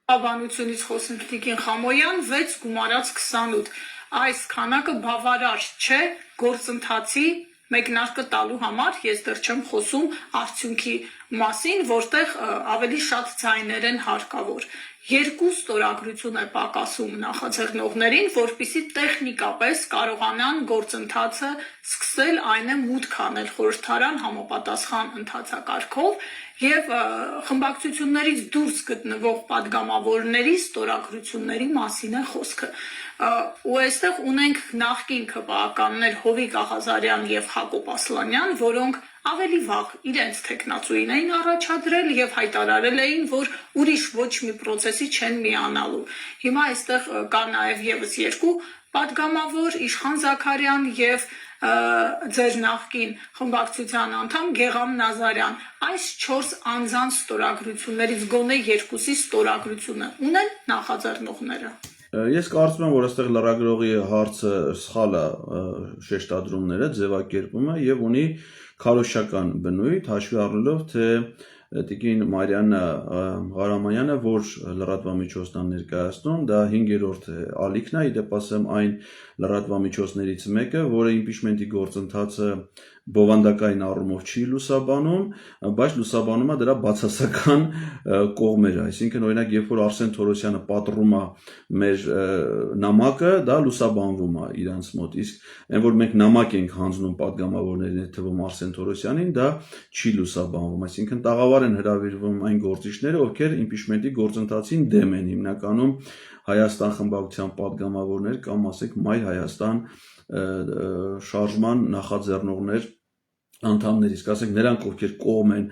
Հավանությունից խոսենք Տիկին Խամոյան 6 գումարած 28 այս քանակը բավարար չէ գործընթացի մեկնարկը տալու համար, ես դեռ չեմ խոսում արդյունքի մասին, որտեղ ավելի շատ ձայներ են հարկավոր։ Երկու ստորագրություն է պակասում նախաձեռնողներին, որպեսզի տեխնիկապես կարողանան գործընթացը սկսել, այն է մուտք անել խորհրդարան համապատասխան ընթացակարգով եւ խմբակցություններից դուրս գտնվող падգամավորների ստորագրությունների մասին է խոսքը։ Ու այստեղ ունենք նախկին ԿՊԱ-ականներ Հովիկ Աղազարյան եւ Հակոբ Ասլանյան, որոնք ավելի վաղ իրենց տեխնացուին էին առաջադրել եւ հայտարարել էին, որ ուրիշ ոչ մի process-ի չեն միանալու։ Հիմա այստեղ կա նաեւ եւս երկու падգամավոր Իշխան Զաքարյան եւ ձեր նախկին խմբակցության անդամ Գեգամ Նազարյան։ Այս 4 անձանց ստորագրություններից գոնե երկուսի ստորագրությունը ունեն նախաձեռնողները։ Ես կարծում եմ, որ այստեղ լրագրողի հարցը սխալ է շեշտադրումները, ձևակերպումը եւ ունի քարոզչական բնույթ, հաշվի առնելով թե Տիկին Մարիաննա Ղարամանյանը, որ լրատվամիջոցն է ներկայացնում, դա 5-րդ ալիքն է, իդեպ ասեմ այն լրատվամիջոցներից մեկը, որը իմպիչմենտի գործընթացը բովանդակային առումով չի լուսաբանում, բայց լուսաբանում է դրա բացասական կողմերը, այսինքն օրինակ երբ որ Արսեն Թորոսյանը պատռում է մեր նամակը, դա լուսաբանվում է իրանց մոտ, իսկ այն որ մենք նամակ ենք հանձնում падգամավորներին, թվում Արսեն Թորոսյանին, դա չի լուսաբանվում, այսինքն տաղավար են հրավիրվում այն գործիչները, ովքեր իմպիչմենտի գործընթացին դեմ են, հիմնականում Հայաստան խմբակցության падգամավորներ կամ ասենք Մայր Հայաստան շարժման նախաձեռնողներ անդամներ, իսկ ասենք նրանք ովքեր կողմ են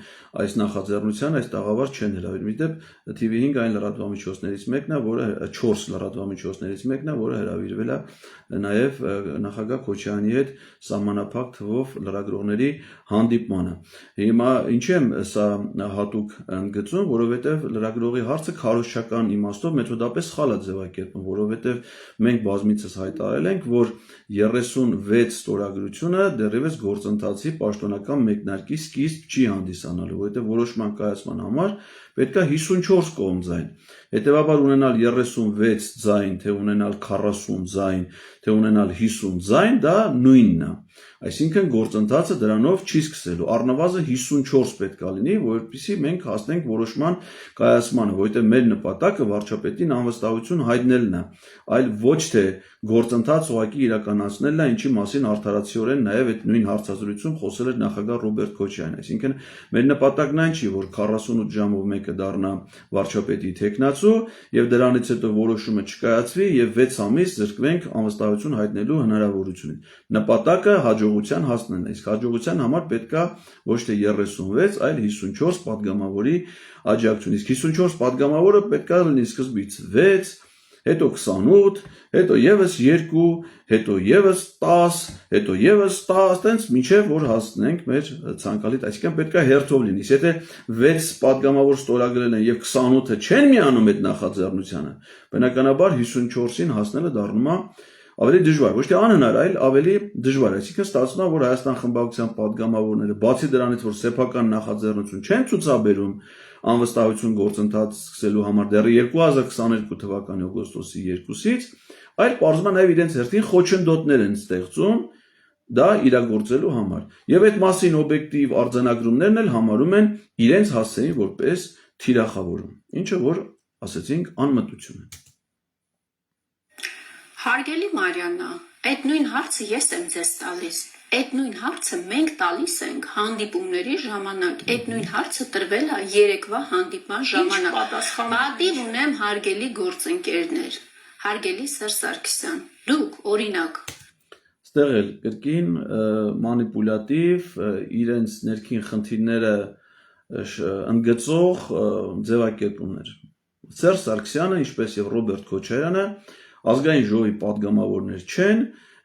այս նախաձեռնության, այս տաղավար չեն հրավիրում։ Իդեպ TV5 այն լրատվամիջոցներից մեկն է, որը 4 լրատվամիջոցներից մեկն է, որը հրավիրվել է նաև նախագահ Քոչարյանի հետ սահմանափակ թվով լրագրողների հանդիպմանը։ Հիմա ինչի եմ սա հատուկ ընդգծում, որովհետև լրագրողի հարցը քարոզչական իմաստով մեթոդապես սխալ է ձևակերպում, որովհետև մենք բազմիցս հայտարարել ենք, որ 36 ստորագրությունը դեռևս գործընթացի պաշտոնական մեկնարկի սկիզբ չի հանդիսանալու, որովհետև որոշման կայացման համար պետք է 54 կողմ ձայն։ Հետևաբար ունենալ 36 ձայն, թե ունենալ 40 ձայն, թե ունենալ 50 ձայն, դա նույնն է։ Այսինքն գործընթացը դրանով չի սկսելու, առնվազն 54 պետք է լինի, որպեսզի մենք հասնենք որոշման կայացմանը, որովհետև մեր նպատակը վարչապետին անվստահություն հայտնելն է, այլ ոչ թե գործընթաց ուղղակի իրականացնելն է, ինչի մասին արդարացիորեն նաև այդ նույն հարցազրույցում խոսել էր նախագահ Ռոբերտ Քոչարյանը։ Այսինքն մեր նպատակն այն չի, որ 48 ժամով մեկը դառնա վարչապետի թեկնածու եւ դրանից հետո որոշումը չկայացվի եւ 6 ամիս զրկվենք անվստահություն հայտնելու հնարավորությունից։ Նպատակը հաջողության հասնելն է, իսկ հաջողության համար պետքա ոչ թե 36, այլ 54 падգամավորի աջակցություն։ Իսկ 54 падգամավորը պետքա լինի սկզբից 6, հետո 28, հետո եւս 2, հետո եւս 10, հետո եւս 10, տենց մինչեւ որ հասնենք մեր ցանկալի, այսինքն պետքա հերթով լինի։ Եթե 6 падգամավոր ստորագրել են եւ 28-ը չեն միանում այդ նախաձեռնությանը, բնականաբար 54-ին հասնելը դառնում է ավելի դժվար, ոչ թե անհնար, այլ ավելի դժվար։ Այսինքն ստացվում է, որ Հայաստան խմբակցության падգամավորները, բացի դրանից, որ սեփական նախաձեռնություն չեն ցուցաբերում անվստահություն գործընթաց սկսելու համար դեռ 2022 թվականի օգոստոսի 2-ից, այլ պարզվում է նաև իրենց հերթին խոչընդոտներ են ստեղծում դա իրագործելու համար։ Եվ այդ մասին օբյեկտիվ արձանագրումներն էլ համարում են իրենց հասցեին որպես թիրախավորում, ինչը որ ասեցինք անմտություն է։ Հարգելի Մարիաննա, այդ նույն հարցը ես եմ ձեզ տալիս։ Այդ նույն հարցը մենք տալիս ենք հանդիպումների ժամանակ։ Այդ նույն հարցը տրվել է երեկվա հանդիպման ժամանակ։ Պատիվ ունեմ հարգելի գործընկերներ, հարգելի Սերժ Սարգսյան, դուք օրինակ Ստեղ էլ կրկին մանիպուլատիվ իրենց ներքին խնդիրները ընդգծող ձևակերպումներ։ Սերժ Սարգսյանը, ինչպես եւ Ռոբերտ Քոչարյանը ազգային ժողովի падգամավորներ չեն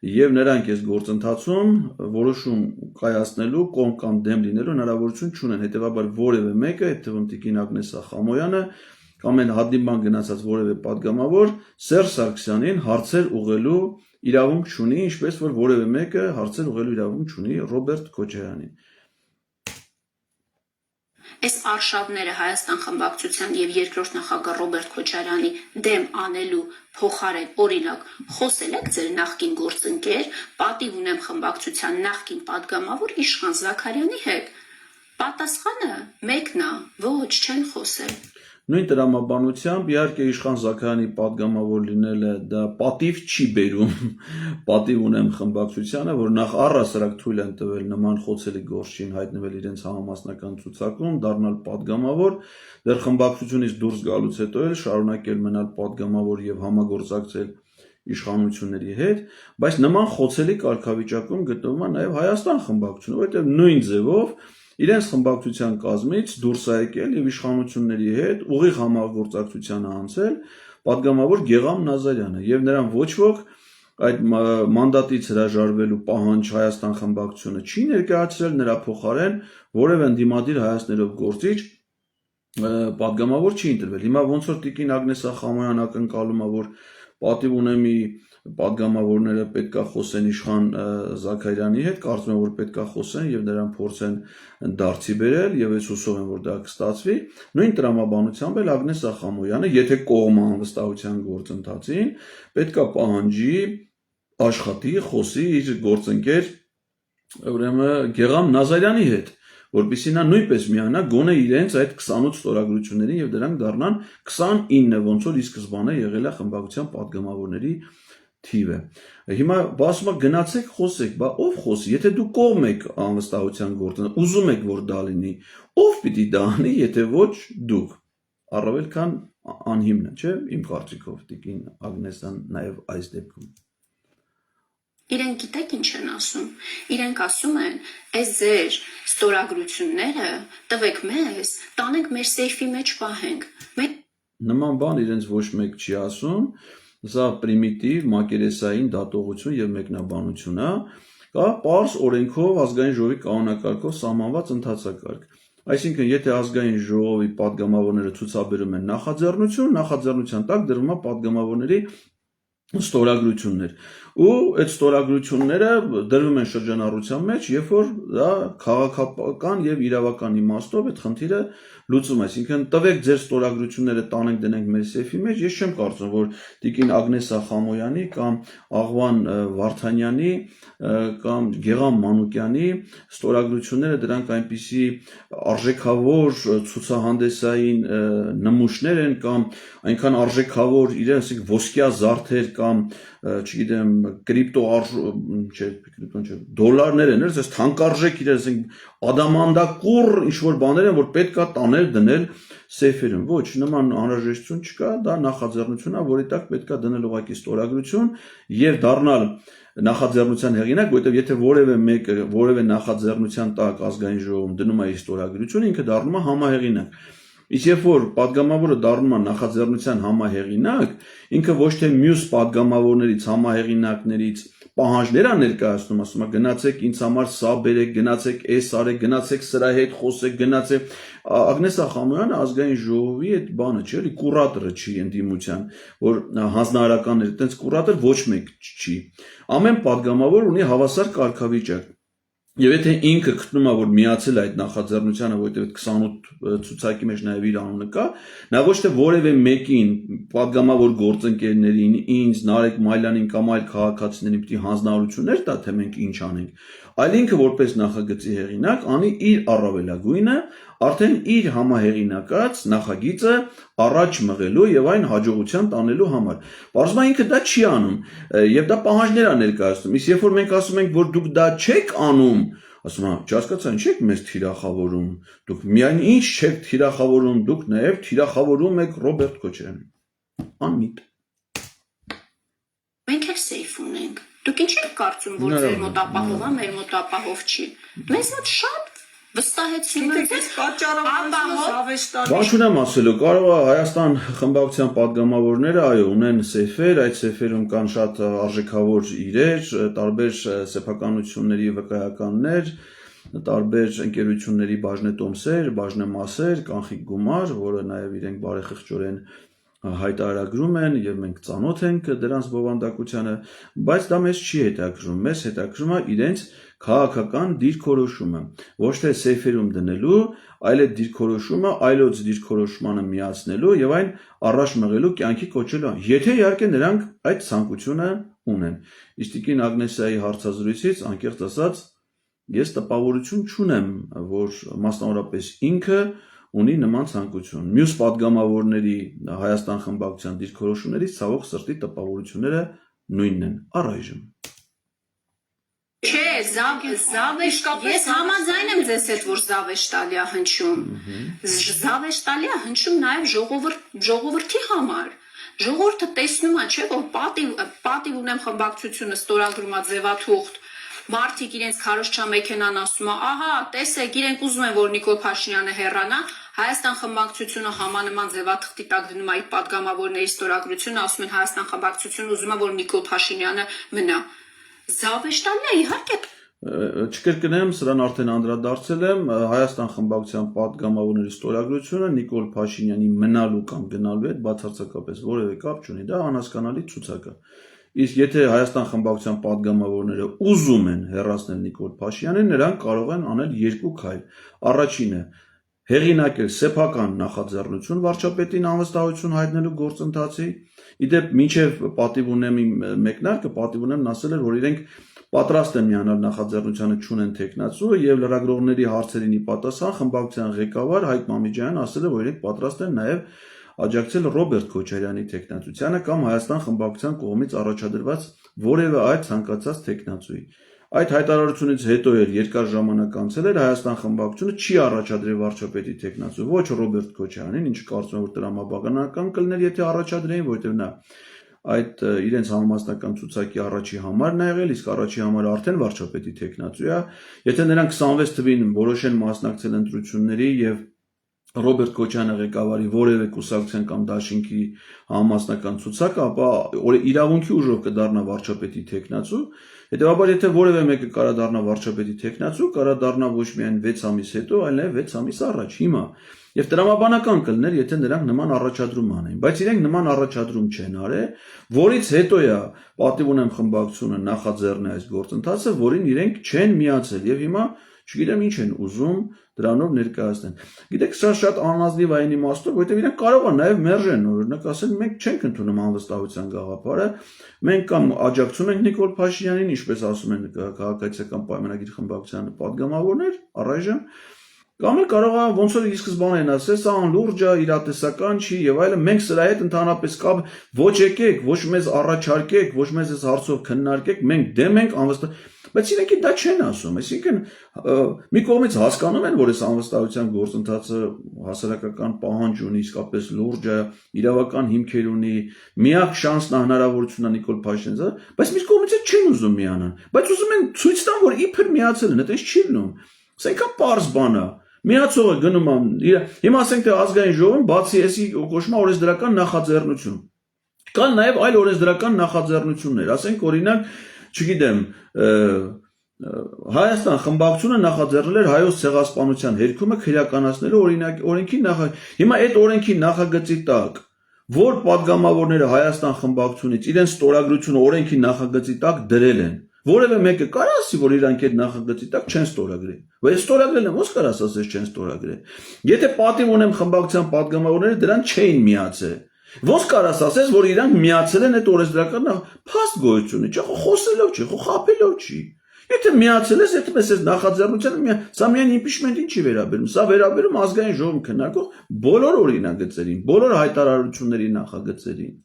եւ նրանք այս գործընթացում որոշում կայացնելու կողմ կամ դեմ լինելու հնարավորություն չունեն։ Հետևաբար որևէ մեկը, այդ թվում Տիկին Ագնեսա Խամոյանը կամ այն հանդիպման գնացած որևէ падգամավոր Սերժ Սարգսյանին հարցեր ուղղելու իրավունք չունի, ինչպես որ որևէ մեկը հարցեր ուղղելու իրավունք չունի Ռոբերտ Քոչարյանին։ Այս արշավները Հայաստան խմբակցության եւ երկրորդ նախագահ Ռոբերտ Քոչարյանի դեմ անելու փոխարեն օրինակ խոսել եք ձեր նախկին գործընկեր, պատիվ ունեմ խմբակցության նախկին падգամավոր Իշխան Զաքարյանի հետ։ Պատասխանը մեկն է, ոչ չեն խոսել։ Նույն տրամաբանությամբ իհարկե Իշխան Զաքարյանի падգամավոր լինելը դա պատիվ չի բերում, պատիվ ունեմ խմբակցությանը, որ նախ առհասարակ թույլ են տվել նման խոցելի գործին հայտնվել իրենց համամասնական ցուցակում, դառնալ падգամավոր, դեռ խմբակցությունից դուրս գալուց հետո էլ շարունակել մնալ падգամավոր եւ համագործակցել իշխանությունների հետ, բայց նման խոցելի կարգավիճակում գտնվում է նաեւ Հայաստան խմբակցությունը, որովհետեւ նույն ձևով իրենց խմբակցության կազմից դուրս է եկել եւ իշխանությունների հետ ուղիղ համագործակցությանը անցել падգամավոր Գեգամ Նազարյանը եւ նրան ոչ ոք այդ մանդատից հրաժարվելու պահանջ Հայաստան խմբակցությունը չի ներկայացրել, նրա փոխարեն որևէ ընդդիմադիր հայացքներով գործիչ падգամավոր չի ընտրվել։ Հիմա ոնց որ Տիկին Ագնեսա Խամոյան ակնկալում է, որ պատիվ ունեմի падգամավորները պետքա խոսեն Իշխան Զաքարյանի հետ, կարծում եմ որ պետքա խոսեն եւ նրան փորձեն դարձի բերել եւ ես հուսով եմ որ դա կստացվի։ Նույն տրամաբանությամբ էլ Ագնեսա Խամոյանը, եթե կողմը անվստահության գործընթացին, պետքա պահանջի աշխատի, խոսի իր գործընկեր ուրեմն Գեգամ Նազարյանի հետ, որպեսզի նա նույնպես միանա գոնե իրենց այդ 28 ստորագրություններին եւ դրանք դառնան 29, ոնց որ ի սկզբանե եղել է խմբակցության падգամավորների թիվը։ Հիմա ասում եք գնացեք խոսեք, բա ով խոսի, եթե դու կողմ եք անվստահության գործընթացին, ուզում եք որ դա լինի, ով պիտի դա անի, եթե ոչ դուք։ Առավել քան անհիմն է, չէ՞, իմ կարծիքով Տիկին Ագնեսան նաեւ այս դեպքում։ Իրենք գիտեք ինչ են ասում։ Իրենք ասում են, այս ձեր ստորագրությունները տվեք մեզ, տանենք մեր սեյֆի մեջ պահենք։ Նման բան իրենց ոչ մեկ չի ասում, սա պրիմիտիվ մակերեսային դատողություն եւ մեկնաբանություն է, կա պարզ օրենքով ազգային ժողովի կանոնակարգով սահմանված ընթացակարգ։ Այսինքն, եթե ազգային ժողովի падգամավորները ցուցաբերում են նախաձեռնություն, նախաձեռնության տակ դրվում է падգամավորների ստորագրություններ։ ու այդ ստորագրությունները դրվում են շրջանառության մեջ, երբ որ դա քաղաքական եւ իրավական իմաստով այդ խնդիրը լուծում, այսինքն տվեք ձեր ստորագրությունները տանենք դնենք մեր սեֆի մեջ, ես չեմ կարծում, որ տիկին Ագնեսա Խամոյանի կամ Աղվան Վարդանյանի կամ Գեգամ Մանուկյանի ստորագրությունները դրանք այնպիսի արժեքավոր ցուցահանդեսային նմուշներ են կամ այնքան արժեքավոր իրենց ոսկյա զարդեր կամ չգիտեմ դոլարներ են, այս թանկարժեք իրենց ադամանդակուռ ինչ-որ բաներ են, որ պետք է տանել դնել սեյֆերում, ոչ, նման անհրաժեշտություն չկա, դա նախաձեռնություն է, որի տակ պետք է դնել ուղղակի ստորագրություն եւ դառնալ նախաձեռնության հեղինակ, որովհետեւ եթե որևէ մեկը որևէ նախաձեռնության տակ ազգային ժողովում դնում է իր ստորագրությունը, ինքը դառնում է համահեղինակ։ Իսկ երբ որ падգամավորը դառնում է նախաձեռնության համահեղինակ, ինքը ոչ թե մյուս падգամավորներից, համահեղինակներից պահանջներ է ներկայացնում, ասում է գնացեք ինձ համար սա բերեք, գնացեք էս արեք, գնացեք սրա հետ խոսեք, գնացեք Ագնեսա Խամոյանը ազգային ժողովի այդ բանը չի, էլի կուրատորը չի ընդդիմության, որ հանձնարարականներ, այդպես կուրատոր ոչ մեկ չի։ Ամեն падգամավոր ունի հավասար կարգավիճակ։ Եվ եթե ինքը գտնում է, որ միացել է այդ նախաձեռնությանը, որովհետև 28 ցուցակի մեջ նաև իր անունը կա, նա ոչ թե որևէ մեկին, падգամավոր գործընկերներին, ինձ, Նարեկ Մայլյանին կամ այլ քաղաքացիներին պիտի հանձնարարություններ տա, թե մենք ինչ անենք, այլ ինքը որպես նախագծի հեղինակ անի իր առավելագույնը, արդեն իր համահեղինակած նախագիծը առաջ մղելու եւ այն հաջողության տանելու համար։ Պարզվում է ինքը դա չի անում եւ դա պահանջներ է ներկայացնում։ Իսկ երբ որ մենք ասում ենք, որ դուք դա չեք անում, ասում եմ, չհասկացան, չեք մեզ թիրախավորում։ Դուք միայն ինչ չեք թիրախավորում, դուք նաեւ թիրախավորում եք Ռոբերտ Քոչարյանին։ Անմիտ։ Մենք էլ սեյֆ ունենք։ Դուք ինչ եք կարծում, որ ձեր մոտ ապահով է, մեր մոտ ապահով չի։ Մեզ մոտ շատ վստահեցնում եք, Բան չունեմ ասելու, կարող է Հայաստան խմբակցության падգամավորները, այո, ունեն սեյֆեր, այդ սեյֆերում կան շատ արժեքավոր իրեր, տարբեր սեփականությունների վկայականներ, տարբեր ընկերությունների բաժնետոմսեր, բաժնեմասեր, կանխիկ գումար, որը նաև իրենք բարեխղճորեն հայտարարագրում են եւ մենք ծանոթ ենք դրանց բովանդակությանը, բայց դա մեզ չի հետաքրում, մեզ հետաքրում է իրենց քաղաքական դիրքորոշումը, ոչ թե սեյֆերում դնելու, այլ այդ դիրքորոշումը այլոց դիրքորոշմանը միացնելու եւ այն առաջ մղելու կյանքի կոչելու, եթե իհարկե նրանք այդ ցանկությունը ունեն։ Իսկ տիկին Ագնեսայի հարցազրույցից անկեղծ ասած ես տպավորություն չունեմ, որ մասնավորապես ինքը ունի նման ցանկություն։ Մյուս падգամավորների Հայաստան խմբակցության դիրքորոշումներից ցավոք սրտի տպավորությունները նույնն են առայժմ։ Չէ, ես համաձայն եմ ձեզ հետ, որ զավեշտալի է հնչում։ Զավեշտալի է հնչում նաև ժողովրդի համար։ Ժողովուրդը տեսնում է, չէ, որ պատիվ ունեմ խմբակցությունը ստորագրում է ձևաթուղթ, մարդիկ իրենց քարոզչա մեքենան ասում է, ահա, տեսեք, իրենք ուզում են, որ Նիկոլ Փաշինյանը հեռանա, Հայաստան խմբակցությունը համանման ձևաթղթի տակ դնում է իր падգամավորների ստորագրությունը, ասում են Հայաստան խմբակցությունը ուզում է, որ Նիկոլ Փաշինյանը մնա։ Զավեշտալն է, իհարկե։ Չկրկնեմ, սրան արդեն անդրադարձել եմ, Հայաստան խմբակցության падգամավորների ստորագրությունը Նիկոլ Փաշինյանի մնալու կամ գնալու հետ բացարձակապես որևէ կապ չունի, դա անհասկանալի ցուցակ է։ Իսկ եթե Հայաստան խմբակցության падգամավորները ուզում են հեռացնել Նիկոլ Փաշինյանին, նրանք կարող են անել երկու քայլ։ Առաջինը հեղինակել սեփական նախաձեռնություն վարչապետին անվստահություն հայտնելու գործընթացի։ Իդեպ մինչև պատիվ ունեմ իմ մեկնարկը, պատիվ ունեմ ասել էր, որ իրենք պատրաստ են միանալ նախաձեռնությանը չունեն տեխնացու եւ լրագրողների հարցերին ի պատասխան խմբակցության ղեկավար Հայկ Մամիջյանն ասել է, որ իրենք պատրաստ են նաեւ աջակցել Ռոբերտ Քոչարյանի տեխնացությանը կամ Հայաստան խմբակցության կողմից առաջադրված որևէ այլ ցանկացած տեխնացուի։ Այդ հայտարարությունից հետո էլ երկար ժամանակ անցել էր Հայաստան խմբակցությունը չի առաջադրել վարչապետի տեխնացու, ոչ Ռոբերտ Քոչարյանին, ինչը կարծում եմ որ տրամաբանական կլներ, եթե առաջադրեին, որովհետև նա այդ իրենց համամասնական ցուցակի առաջի համարն է եղել, իսկ առաջի համարը արդեն վարչապետի տեխնացու է։ Եթե նրանք 26 թվին որոշեն մասնակցել ընտրությունների եւ Ռոբերտ Քոչյանը ղեկավարի որևէ կուսակցության կամ դաշինքի համամասնական ցուցակը, ապա իրավունքի ուժով կդառնա վարչապետի տեխնացու։ Հետևաբար, եթե որևէ մեկը կարա դառնա վարչապետի տեխնացու, կարա դառնա ոչ միայն 6 ամիս հետո, այլ նաև 6 ամիս առաջ։ Հիմա Եվ տրամաբանական կլներ, եթե նրանք նման առաջադրում անեն, բայց իրենք նման առաջադրում չեն արել, որից հետո է պատիվ ունեմ խմբակցությունը նախաձեռնել այս գործընթացը, որին իրենք չեն միացել եւ հիմա չգիտեմ ինչ են ուզում դրանով ներկայացնել։ Գիտեք, սա շատ անազնիվ այն իմաստով, որովհետեւ իրենք կարող են նաեւ մերժեն, օրինակ ասել, մենք չենք ընդունում անվստահության գաղափարը, մենք կամ աջակցում ենք Նիկոլ Փաշինյանին, ինչպես ասում են քաղաքացիական պայմանագիր խմբակցության падգամավորներ, առայժմ կամ էլ կարող է ոնց որ ի սկզբանե ասել, սա անլուրջ է, իրատեսական չի եւ այլն, մենք սրա հետ ընդհանրապես կապ ոչ եկեք, ոչ մեզ առաջարկեք, ոչ մեզ այս հարցով քննարկեք, մենք դեմ ենք անվստահ, բայց իրենք դա չեն ասում, այսինքն մի կողմից հասկանում են, որ այս անվստահության գործընթացը հասարակական պահանջ ունի, իսկապես լուրջ է, իրավական հիմքեր ունի, միակ շանսն է հնարավորությունն է Նիկոլ Փաշինյանը, բայց մի կողմից չեն ուզում միանան, բայց ուզում են ցույց տան, որ իբր միացել են, այդպես չի լինում, սա ինքան պարզ բան է։ Միացողը գնում է, հիմա ասենք թե ազգային ժողովում բացի էսի կոչվում է օրենսդրական նախաձեռնություն։ Կան նաև այլ օրենսդրական նախաձեռնություններ, ասենք օրինակ, չգիտեմ, Հայաստան խմբակցությունը նախաձեռնել էր հայոց ցեղասպանության հերքումը քրեականացնելու օրենքի հիմա այդ օրենքի նախագծի տակ, որ падգամավորները Հայաստան խմբակցությունից իրենց ստորագրությունը օրենքի նախագծի տակ դրել են, որևէ մեկը կարող ասի, որ իրանք այդ նախագծի տակ չեն ստորագրել։ Բայց ստորագրել են, ո՞նց կարաս ասես չեն ստորագրել։ Եթե պատիվ ունեմ խմբակցության падգամավորները դրան չէին միացել։ Ո՞նց կարաս ասես, որ իրանք միացել են այդ օրենսդրական փաստ գոյությունը, չէ, խոսելով չի, խափելով չի։ Եթե միացել ես, այդպես է նախաձեռնությունը, սա միայն իմպիչմենտին չի վերաբերում, սա վերաբերում ազգային ժողովում քննարկող բոլոր օրինագծերին, բոլոր հայտարարությունների նախագծերին։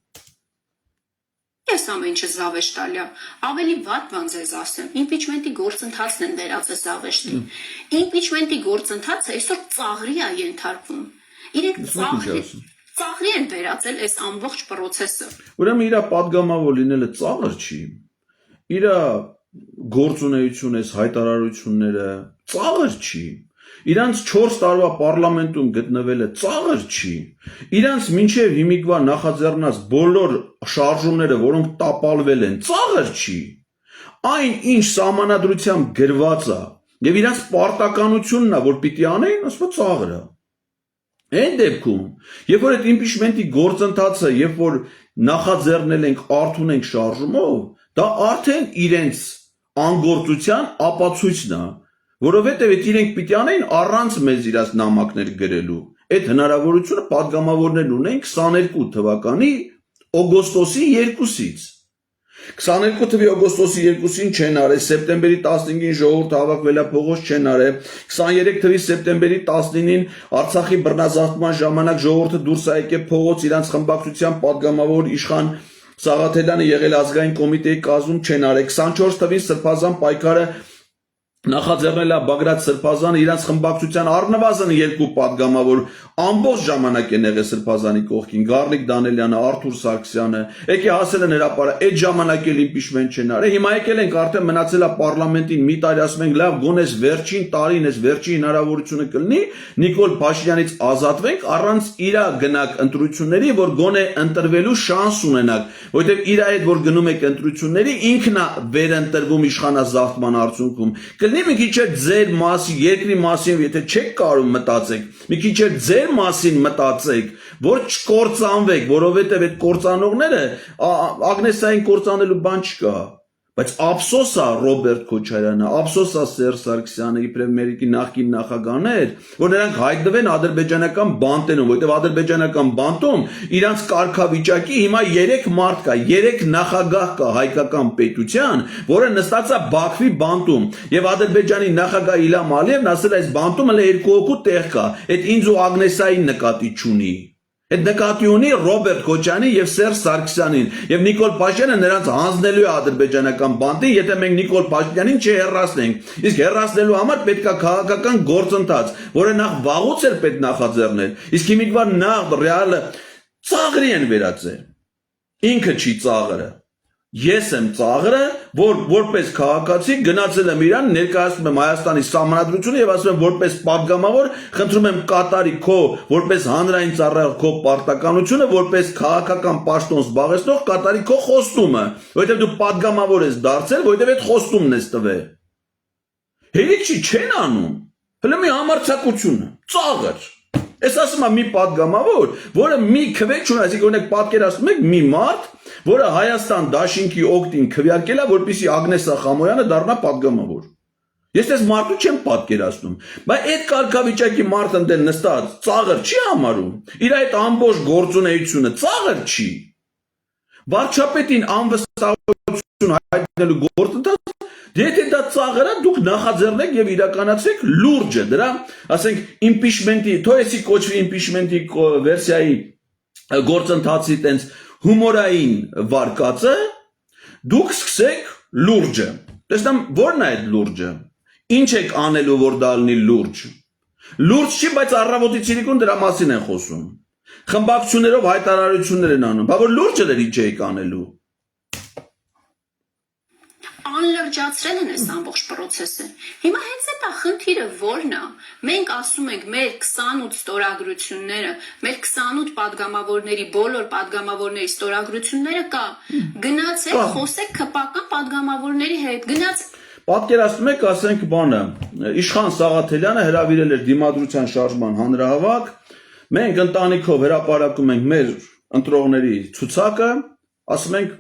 Ես ամեն ինչը զավեշտալի եմ, ավելի վատ բան ձեզ ասեմ, իմպիչմենտի գործընթացն են վերածել զավեշտի։ Իմպիչմենտի գործընթացը այսօր ծաղրի է ենթարկվում։ Իրենք ծաղրի են վերածել այս ամբողջ process-ը։ Ուրեմն իր падգամավոր լինելը ծաղր չի։ Իր գործունեությունը, այս հայտարարությունները ծաղր չի։ Իրանց 4 տարվա պարլամենտում գտնվելը ծաղր չի։ Իրանց մինչև հիմիկվա նախաձեռնած բոլոր շարժումները, որոնք տապալվել են, ծաղր չի։ Այն ինչ սահմանադրությամբ գրված է, եւ իրանց պարտականությունն է, որ պիտի անեն, ասում է ծաղր է։ Այն դեպքում, երբ որ այդ իմպիչմենտի գործընթացը, երբ որ նախաձեռնել ենք, արդուն ենք շարժումով, դա արդեն իրենց անգործության ապացույցն է, որովհետև այդ իրենք պիտի անեն առանց մեզ իրաց նամակներ գրելու։ Այդ հնարավորությունը падգամավորներն ունեն 22 թվականի օգոստոսի 2-ից։ 22 թվականի օգոստոսի 2-ին չեն արել, սեպտեմբերի 15-ին ժողովուրդը հավաքվել է փողոց չեն արել, 23 թվականի սեպտեմբերի 19-ին Արցախի բռնազավթման ժամանակ ժողովուրդը դուրս է եկել փողոց, իրանց խմբակցության падգամավոր իշխան Սաղաթելյանը եղել ազգային կոմիտեի կազմում չեն արել, 24 թվականի սրբազան պայքարը նախաձեռնել է Բագրատ Սրբազանը իրանց խմբակցության առնվազն 2 падգամավոր ամբողջ ժամանակ են եղել Սրբազանի կողքին, Գառնիկ Դանելյանը, Արթուր Սարգսյանը, եկե հասել են հրապարակ, այդ ժամանակ էլ իմպիչմենտ չեն արել, հիմա եկել ենք արդեն մնացել է պարլամենտին մի տարի, ասում ենք լավ, գոնե վերջին տարին էս վերջին հնարավորությունը կլինի Նիկոլ Փաշինյանից ազատվենք առանց իր գնակ ընտրությունների, որ գոնե ընտրվելու շանս ունենակ, որովհետև իր հետ որ գնում եք ընտրությունների, ինքն է վերընտրվում իշխանազավթման արդյունքում։ Մի քիչ է ձեր մասին, երկրի մասին, եթե չեք կարող մտածեք, մի քիչ է ձեր մասին մտածեք, որ չկործանվեք, որովհետև այդ կործանողները Ագնեսային կործանելու բան չկա, բայց ափսոս է Ռոբերտ Քոչարյանը, ափսոս է Սերժ Սարգսյանը, իբրև Ամերիկի նախկին նախագահներ, որ նրանք հայտնվեն ադրբեջանական բանտերում, որովհետև ադրբեջանական բանտում իրանց կարգավիճակի հիմա 3 մարդ կա, 3 նախագահ կա հայկական պետության, որը նստած է Բաքվի բանտում, եւ Ադրբեջանի նախագահ Իլհամ Ալիևն ասել այս բանտում հələ 2 հոգու տեղ կա, այդ ինձ ու Ագնեսային նկատի չունի։ Այդ նկատի ունի Ռոբերտ Քոչարյանի եւ Սերժ Սարգսյանին եւ Նիկոլ Փաշինյանը նրանց հանձնելու է ադրբեջանական բանտին, եթե մենք Նիկոլ Փաշինյանին չհեռացնենք։ Իսկ հեռացնելու համար պետք է քաղաքական գործընթաց, որը նախ վաղուց էր պետք նախաձեռնել։ Իսկ հիմիկվա նախ ռեալը ծաղրի են վերածել։ Ինքը չի ծաղրը։ Ես եմ ծաղրը, որ որպես քաղաքացի գնացել եմ Իրան, ներկայացնում եմ Հայաստանի սահմանադրությունը եւ ասում եմ որպես падգամավոր, խնդրում եմ կատարի քո որպես հանրային ծառայող քո պարտականությունը, որպես քաղաքական պաշտոն զբաղեցնող կատարի քո խոստումը, որովհետեւ դու падգամավոր ես դարձել, որովհետեւ այդ խոստումն ես տվել։ Հերիք չի չեն անում։ Հələ մի համարձակությունը, ծաղր։ Ես ասում եմ մի падգամավոր, որը մի քվեկ չունի, այսինքն օրինակ պատկերացնում եք մի մարդ, որը Հայաստան դաշինքի օգտին քվեարկել է, որպեսզի Ագնեսա Խամոյանը դառնա падգամավոր։ Ես այս մարդու չեմ պատկերացնում, բայց այդ կարգավիճակի մարդը ընդ նստած ծաղր չի համարում։ Իր այդ ամբողջ գործունեությունը ծաղր չի։ Վարչապետին անվստահություն հայտնելու գործընթաց, եթե դա ծաղր է, դուք նախաձեռնեք եւ իրականացրեք լուրջը դրա, ասենք impeachment-ի, թոյեսի կոչվի impeachment-ի վերսիայի գործընթացի տենց հումորային վարկածը, դուք սկսեք լուրջը։ Տեսնամ, ո՞րն է այդ լուրջը։ Ինչ եք անելու, որ դա լինի լուրջ։ Լուրջ չի, բայց առավոտի ցիրիկուն դրա մասին են խոսում։ Խմբակցություններով հայտարարություններ են անում, բա որ լուրջը դեր ինչ եք անելու։ Անլրջացրել են այս ամբողջ process-ը։ Հիմա հենց այդ խնդիրը ո՞րն է։ Մենք ասում ենք մեր 28 ստորագրությունները, մեր 28 падգամավորների, բոլոր падգամավորների ստորագրությունները կա։ Գնացեք, խոսեք քպական падգամավորների հետ։ Գնաց Պատկերացնում եք, ասենք բանը, Իշխան Սաղաթելյանը հրավիրել էր Դիմադրության շարժման հանրահավաք, մենք ընտանիքով հրապարակում ենք մեր ընտրողների ցուցակը, ասում ենք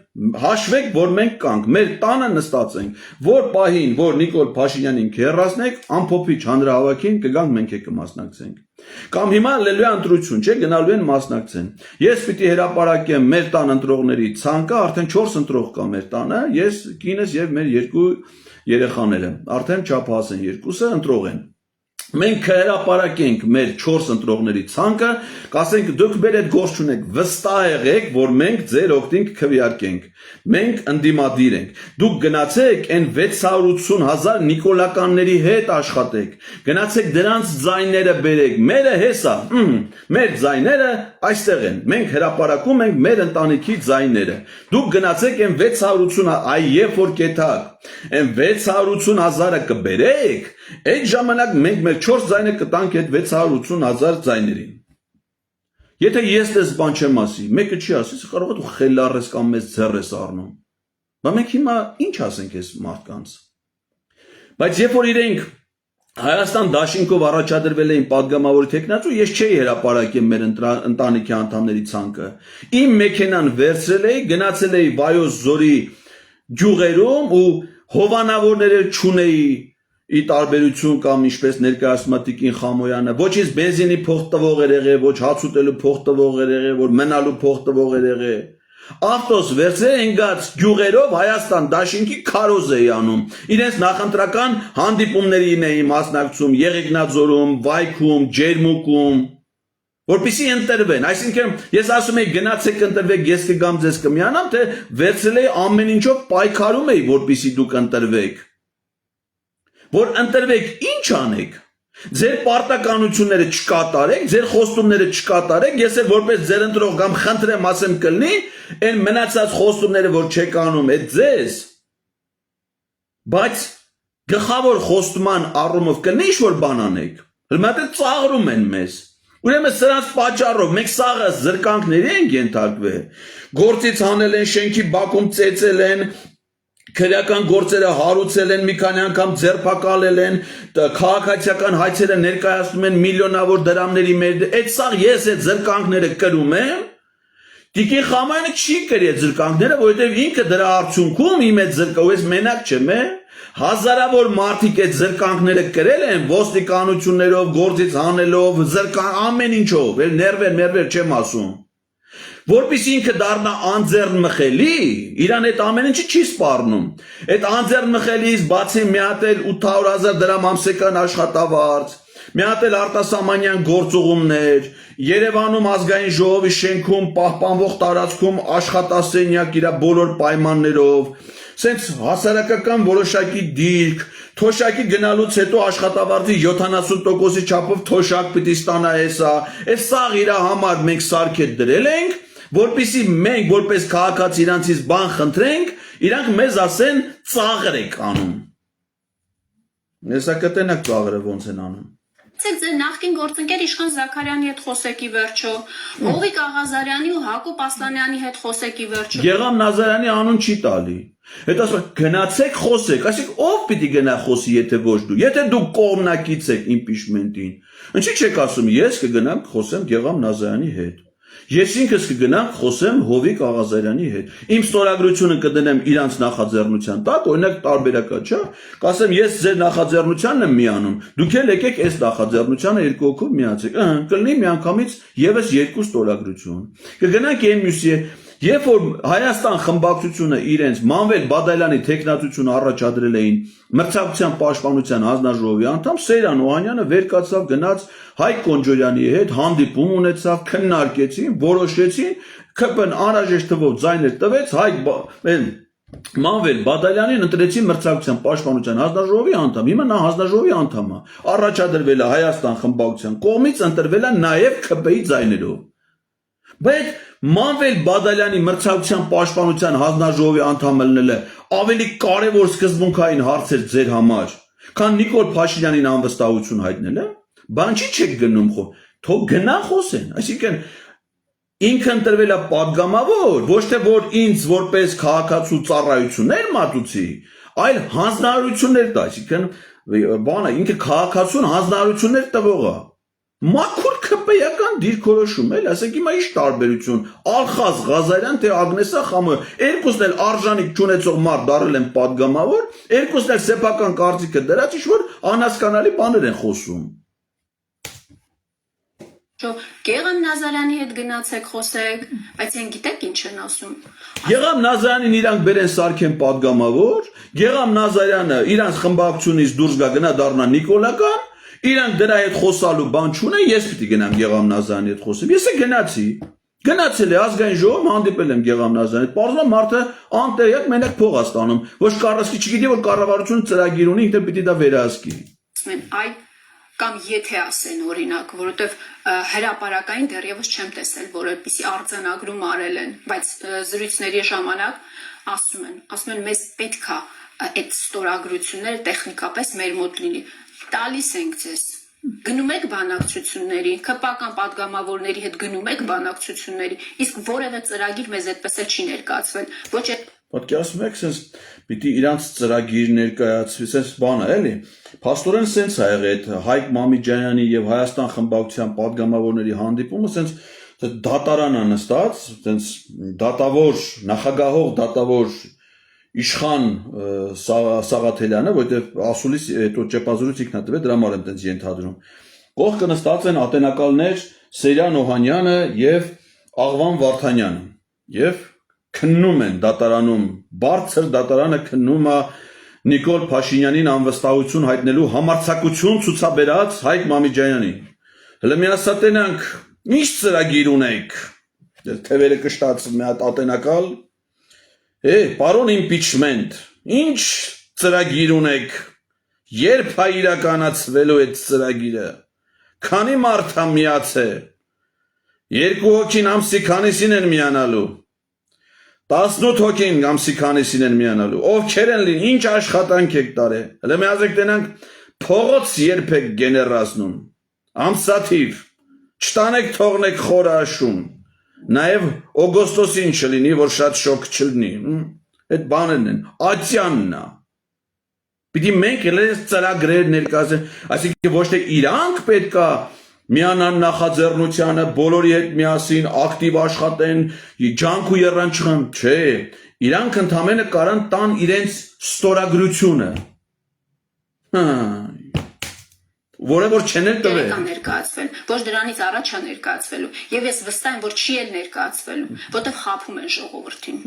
հաշվեք, որ մենք կանք, մեր տանը նստած ենք, որ պահին, որ Նիկոլ Փաշինյանին կհեռացնեք, ամփոփիչ հանրահավաքին կգանք մենք կմասնակցենք։ Կամ հիմա լելու է ընտրություն, չէ, գնալու են մասնակցեն։ Ես պիտի հրապարակեմ մեր տան ընտրողների ցանկը, արդեն 4 ընտրող կա մեր տանը, ես, կինս եւ մեր երկու երեխաները, արդեն չափահաս են երկուսը ընտրող են։ Մենք կհրապարակենք մեր 4 ընտրողների ցանկը, կասենք դուք մեր այդ գործ չունեք, վստահ եղեք, որ մենք ձեր օգտին կքվեարկենք։ Մենք ընդդիմադիր ենք։ Դուք գնացեք այն 680,000 նիկոլականների հետ աշխատեք։ Գնացեք դրանց ձայները բերեք։ Մերը հեսա, մեր ձայները այստեղ են։ Մենք հրապարակում ենք մեր ընտանիքի ձայները։ Դուք գնացեք այն 680, այ երբ որ կեթակ, այն 680,000-ը կբերեք, այդ ժամանակ մենք մեր 4 ձայնը կտանք այդ 680,000 ձայներին։ Եթե ես դες բան չեմ ասի, մեկը չի ասի, կարող է դու խելառ ես կամ մեզ ձեռ ես առնում։ Բայց մենք հիմա ինչ ասենք այս մարդկանց։ Բայց երբ որ իրենք Հայաստան դաշինքով առաջադրվել էին падգամավորի տեխնացու, ես չէի հրապարակել մեր ընտանիքի անդամների ցանկը։ Իմ մեքենան վերցրել էի, գնացել էի Վայոց Ձորի գյուղերում ու հովանավորներ չունեի ի տարբերություն կամ ինչպես ներկայացնում է Տիկին Խամոյանը, ոչ ինձ բենզինի փող տվող էր եղել, ոչ հաց ուտելու փող տվող էր եղել, որ մնալու փող տվող էր եղել։ Ավտոս վերցրել ընկած գյուղերով Հայաստան դաշինքի քարոզ էի անում։ Իրենց նախընտրական հանդիպումներին էի մասնակցում Եղեգնաձորում, Վայքում, Ջերմուկում, որպեսզի ընտրվեն։ Այսինքն ես ասում եի գնացեք ընտրվեք, ես կգամ ձեզ կմիանամ, թե վերցրել էի ամեն ինչով պայքարում էի, որպեսզի դուք ընտրվեք։ Որ ընտրվեք, ինչ անեք։ Ձեր պարտականությունները չկատարեք, ձեր խոստումները չկատարեք, ես էլ որպես ձեր ընտրող կամ խնդրեմ ասեմ կլինի, այն մնացած խոստումները որ չեք անում, այդ ձեզ։ Բայց գլխավոր խոստման առումով կլինի ինչ-որ բան անեք։ Հիմա դե ծաղրում են մեզ։ Ուրեմն սրանց պատճառով մենք սաղը զրկանքների ենք ենթարկվել։ Գործից հանել են, շենքի բակում ծեծել են, քրեական գործերը հարուցել են, մի քանի անգամ ձերբակալել են, քաղաքացիական հայցերը ներկայացնում են միլիոնավոր դրամների մեր, այդ սաղ ես այդ զրկանքները կրում եմ, Տիկին Խամոյանը չի կրի այդ զրկանքները, որովհետև ինքը դրա արդյունքում իմ այդ զրկանքը, ես մենակ չեմ, հազարավոր մարդիկ այդ զրկանքները կրել են ոստիկանություններով, գործից հանելով, ամեն ինչով, ներվեր չեմ ասում։ Որպեսզի ինքը դառնա անձեռն մխելի, իրան այդ ամեն ինչը չի սպառնում։ Այդ անձեռն մխելից բացի մի հատ էլ 800,000 դրամ ամսական աշխատավարձ, մի հատ էլ արտասահմանյան գործուղումներ, Երևանում ազգային ժողովի շենքում պահպանվող տարածքում աշխատասենյակ իր բոլոր պայմաններով, սենց հասարակական որոշակի դիրք, թոշակի գնալուց հետո աշխատավարձի 70%-ի չափով թոշակ պիտի ստանա հեսա, այս սաղ իր համար մենք սարքետ դրել ենք, որպեսզի մենք որպես քաղաքացի իրանցից բան խնդրենք, իրանք մեզ ասեն ծաղր եք անում։ Հեսա կտենակ ծաղրը ոնց են անում։ Ցեք ձեր նախկին գործընկեր Իշխան Զաքարյանի հետ խոսեկի վերջո, Հովիկ Աղազարյանի ու Հակոբ Ասլանյանի հետ խոսեկի վերջո։ Գեգամ Նազարյանի անուն չի տալի։ Հետո ասում գնացեք խոսեք, այսինքն ով պիտի գնա խոսի, եթե ոչ դու։ Եթե դու կողմնակից եք իմպիչմենտին, ինչի՞ չեք ասում ես կգնամ խոսեմ Գեգամ Նազարյանի հետ։ Ես ինքս կգնամ խոսեմ Հովիկ Աղազարյանի հետ։ Իմ ստորագրությունը կդնեմ իրանց նախաձեռնության տակ, օրինակ տարբերակա, չէ՞։ Կասեմ ես ձեր նախաձեռնությանն եմ միանում։ Դուք էլ եկեք այս նախաձեռնությանը երկու հոգով միացեք։ Կլինի միանգամից եւս երկու ստորագրություն։ Կգնանք Էմյուսի Երբ որ Հայաստան խմբակցությունը իրենց Մանվել Բադալյանի տեխնատությունը առաջադրել էին մրցակցության պաշտպանության հանձնաժողովի անդամ Սեյրան Օհանյանը վեր կացավ գնաց Հայկ Կոնջորյանի հետ հանդիպում ունեցավ քննարկեցին որոշեցին ԿՊ-ն անհրաժեշտ թվով ձայներ տվեց Մանվել Բադալյանին ընտրեցին մրցակցության պաշտպանության հանձնաժողովի անդամ հիմա նա հանձնաժողովի անդամ է առաջադրվել է Հայաստան խմբակցության կողմից ընտրվել է նաև ԿՊ-ի ձայներով Բայց Մանվել Բադալյանի մրցակցության պաշտպանության հանձնաժողովի անդամ ելնելը ավելի կարևոր սկզբունքային հարց էր ձեր համար, քան Նիկոլ Փաշինյանին անվստահություն հայտնելը, բան չի չեք գնում խո, թող գնա խոսեն, այսինքն ինքը ընտրվել է պատգամավոր, ոչ թե որ ինձ որպես քաղաքացու ծառայություններ մատուցի, այլ հանձնարարություններ տա, այսինքն բանը ինքը քաղաքացուն հանձնարարություններ տվող է Մաքուր քպեական դիրքորոշում էլ, ասենք հիմա ինչ տարբերություն, Ալխազ Ղազարյան թե Ագնեսա Խամոյ, երկուսն էլ արժանիք չունեցող մարդ դարել են պատգամավոր, երկուսն էլ սեփական կարծիքը դրած ինչ-որ անհասկանալի բաներ են խոսում։ Գեգամ Նազարյանի հետ գնացեք խոսեք, բայց են գիտեք ինչ են ասում։ Գեգամ Նազարյանին իրանք բերեն սարքեն պատգամավոր, Գեգամ Նազարյանը իրանց խմբակցությունից դուրս գա գնա դառնա Նիկոլական Իրանք դրա հետ խոսալու բան չունեն, ես պիտի գնամ Գեգամ Նազարյանի հետ խոսեմ։ Ես է գնացի։ Գնացել է ազգային ժողով, հանդիպել եմ Գեգամ Նազարյանի հետ։ Պարզվում մարդը անտեղյակ մենակ փող է ստանում։ Ոչ կառավարությունը չգիտի, որ կառավարությունը ծրագիր ունի, ինքը պիտի դա վերահսկի։ Այ կամ եթե ասեն օրինակ, որովհետև հրապարակային դեռևս չեմ տեսել, որ այդպիսի արձանագրում արել են, բայց զրույցների ժամանակ ասում են մեզ պետք է այդ ստորագրությունները տեխնիկապես մեր մոտ լինի։ Տալիս ենք ձեզ։ Գնում եք բանակցությունների, քպական պատգամավորների հետ գնում եք բանակցությունների, իսկ որևէ ծրագիր մեզ այդպես էլ չի ներկայացվել։ Ոչ այդ Պատկերացնում եք, sense պիտի իրանց ծրագիր ներկայացվի, sense բանը էլի։ Փաստորեն sense ա եղել այդ Հայկ Մամիջանյանի եւ Հայաստան խմբակցության պատգամավորների հանդիպումը, sense դատարան է նստած, sense դատավոր, նախագահող դատավոր Իշխան Սաղաթելյանը, որտեղ ասուլիս հետո ճեպազրույց ինքնատիվ է դրա համար եմ տենց ենթադրում։ Կողքը նստած են ատենակալներ Սեյրան Օհանյանը եւ Աղվան Վարդանյանը եւ քննում են դատարանում, բարձր դատարանը քննում է Նիկոլ Փաշինյանին անվստահություն հայտնելու համարձակություն ցուցաբերած Հայկ Մամիջանյանին։ Հələ մի ասա տենանք, ինչ ծրագիր ունեք։ Թևերը կշտած մի հատ ատենակալ Պարոն impeachment, ինչ ծրագիր ունեք, երբ է իրականացվելու այդ ծրագիրը, քանի մարդ է միացե, երկու հոգին ամսի քանիսին են միանալու, 18 հոգին ամսի քանիսին են միանալու, ովքեր են լինի, ինչ աշխատանք եք տարել, հələ մի ասեք տենանք փողոց երբ եք գեներացնում, ամսաթիվ, չտանեք թողնեք խորը աշուն, Նաև օգոստոսին չլինի, որ շատ շոկ չլինի, այդ բաներն են, ատյանն է, պիտի մենք էլ այս ծրագրեր ներկայացնենք, այսինքն ոչ թե իրանք պետք է միանան նախաձեռնությանը, բոլորի հետ միասին ակտիվ աշխատեն, ջանք ու եռանչխան, չէ, իրանք ընդամենը կարան տան իրենց ստորագրությունը, որը որ չեն էլ տվել։ Երեք ներկայացվել, ոչ դրանից առաջ է ներկայացվելու, եւ ես վստահ եմ, որ չի էլ ներկայացվելու, որտեղ խափում են ժողովրդին,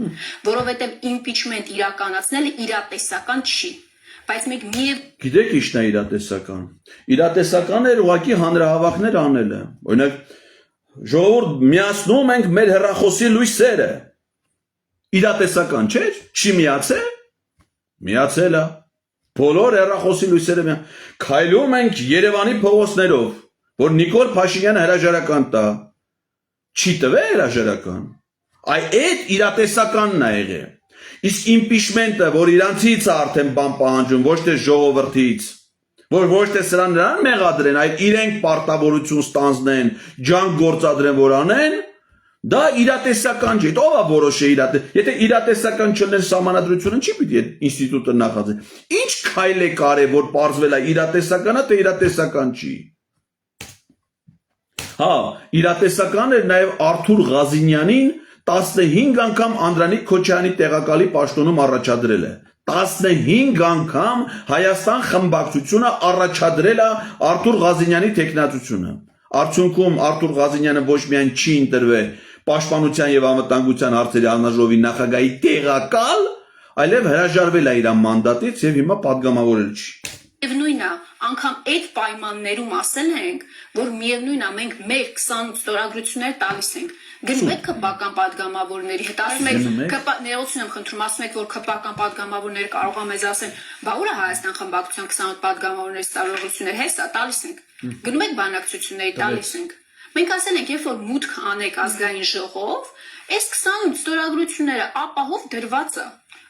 որովհետեւ impeachment իրականացնելը իրատեսական չի, բայց մենք միև Գիտեք ինչն է իրատեսական։ Իրատեսական էր ուղղակի հանրահավաքներ անելը։ Օրինակ ժողովուրդ միացնում ենք մեր հեռախոսի լույսերը։ Իրատեսական չէ՞, չի միացել։ Միացել է։ Բոլոր հեռախոսի լույսերը քայլում ենք Երևանի փողոցներով, որ Նիկոլ Փաշինյանը հրաժարական տա։ Չի տվել հրաժարական։ Այդ իրատեսականն է եղել։ Իսկ impeachment-ը, որ իրանցից է արդեն բան պահանջում, ոչ թե ժողովրդից, Որ ոչ թե սրան նրան մեղադրեն, այլ իրենք պարտավորություն ստանձնեն, ջանք գործադրեն, որ անեն, դա իրատեսական չէ, ով է որոշե եթե իրատեսական չլներ սահմանադրությունը, չի պիտի այդ ինստիտուտը նախաձեռնի։ Ինչ քայլ է կարել, որ պարզվել է իրատեսական է, թե իրատեսական չի։ Հա, իրատեսական էր նաև Արթուր Ղազինյանին 15 անգամ Անդրանիկ Քոչարյանի տեղակալի պաշտոնում առաջադրել է։ 15 անգամ Հայաստան խմբակցությունը առաջադրել է Արթուր Ղազինյանի տեխնացությունը։ Արդյունքում Արթուր Ղազինյանը ոչ միայն չի ընտրվել Պաշտպանության եւ անվտանգության հարցերի հանձնաժողովի նախագահի տեղակալ, այլև հրաժարվել է իր մանդատից եւ հիմա падգամավորել չի։ Եվ նույնն է, անգամ այդ պայմաններում ասել ենք, որ միևնույնն է, մենք մեր 28 ստորագրություններ տալիս ենք։ Գնում եք քպական падգամավորների հետ, ասում եք, ներողություն եմ խնդրում, ասում եք, որ քպական падգամավորները կարող են մեզ ասեն, բա ուր է Հայաստան խմբակցության 28 падգամավորների ստորագրությունները, հեսա տալիս ենք։ Գնում եք բանակցությունների տալիս ենք։ Մենք ասել ենք, երբ որ մուտք անեք ազգային ժողով, այս 28 ստորագրությունները ապահով դրված է։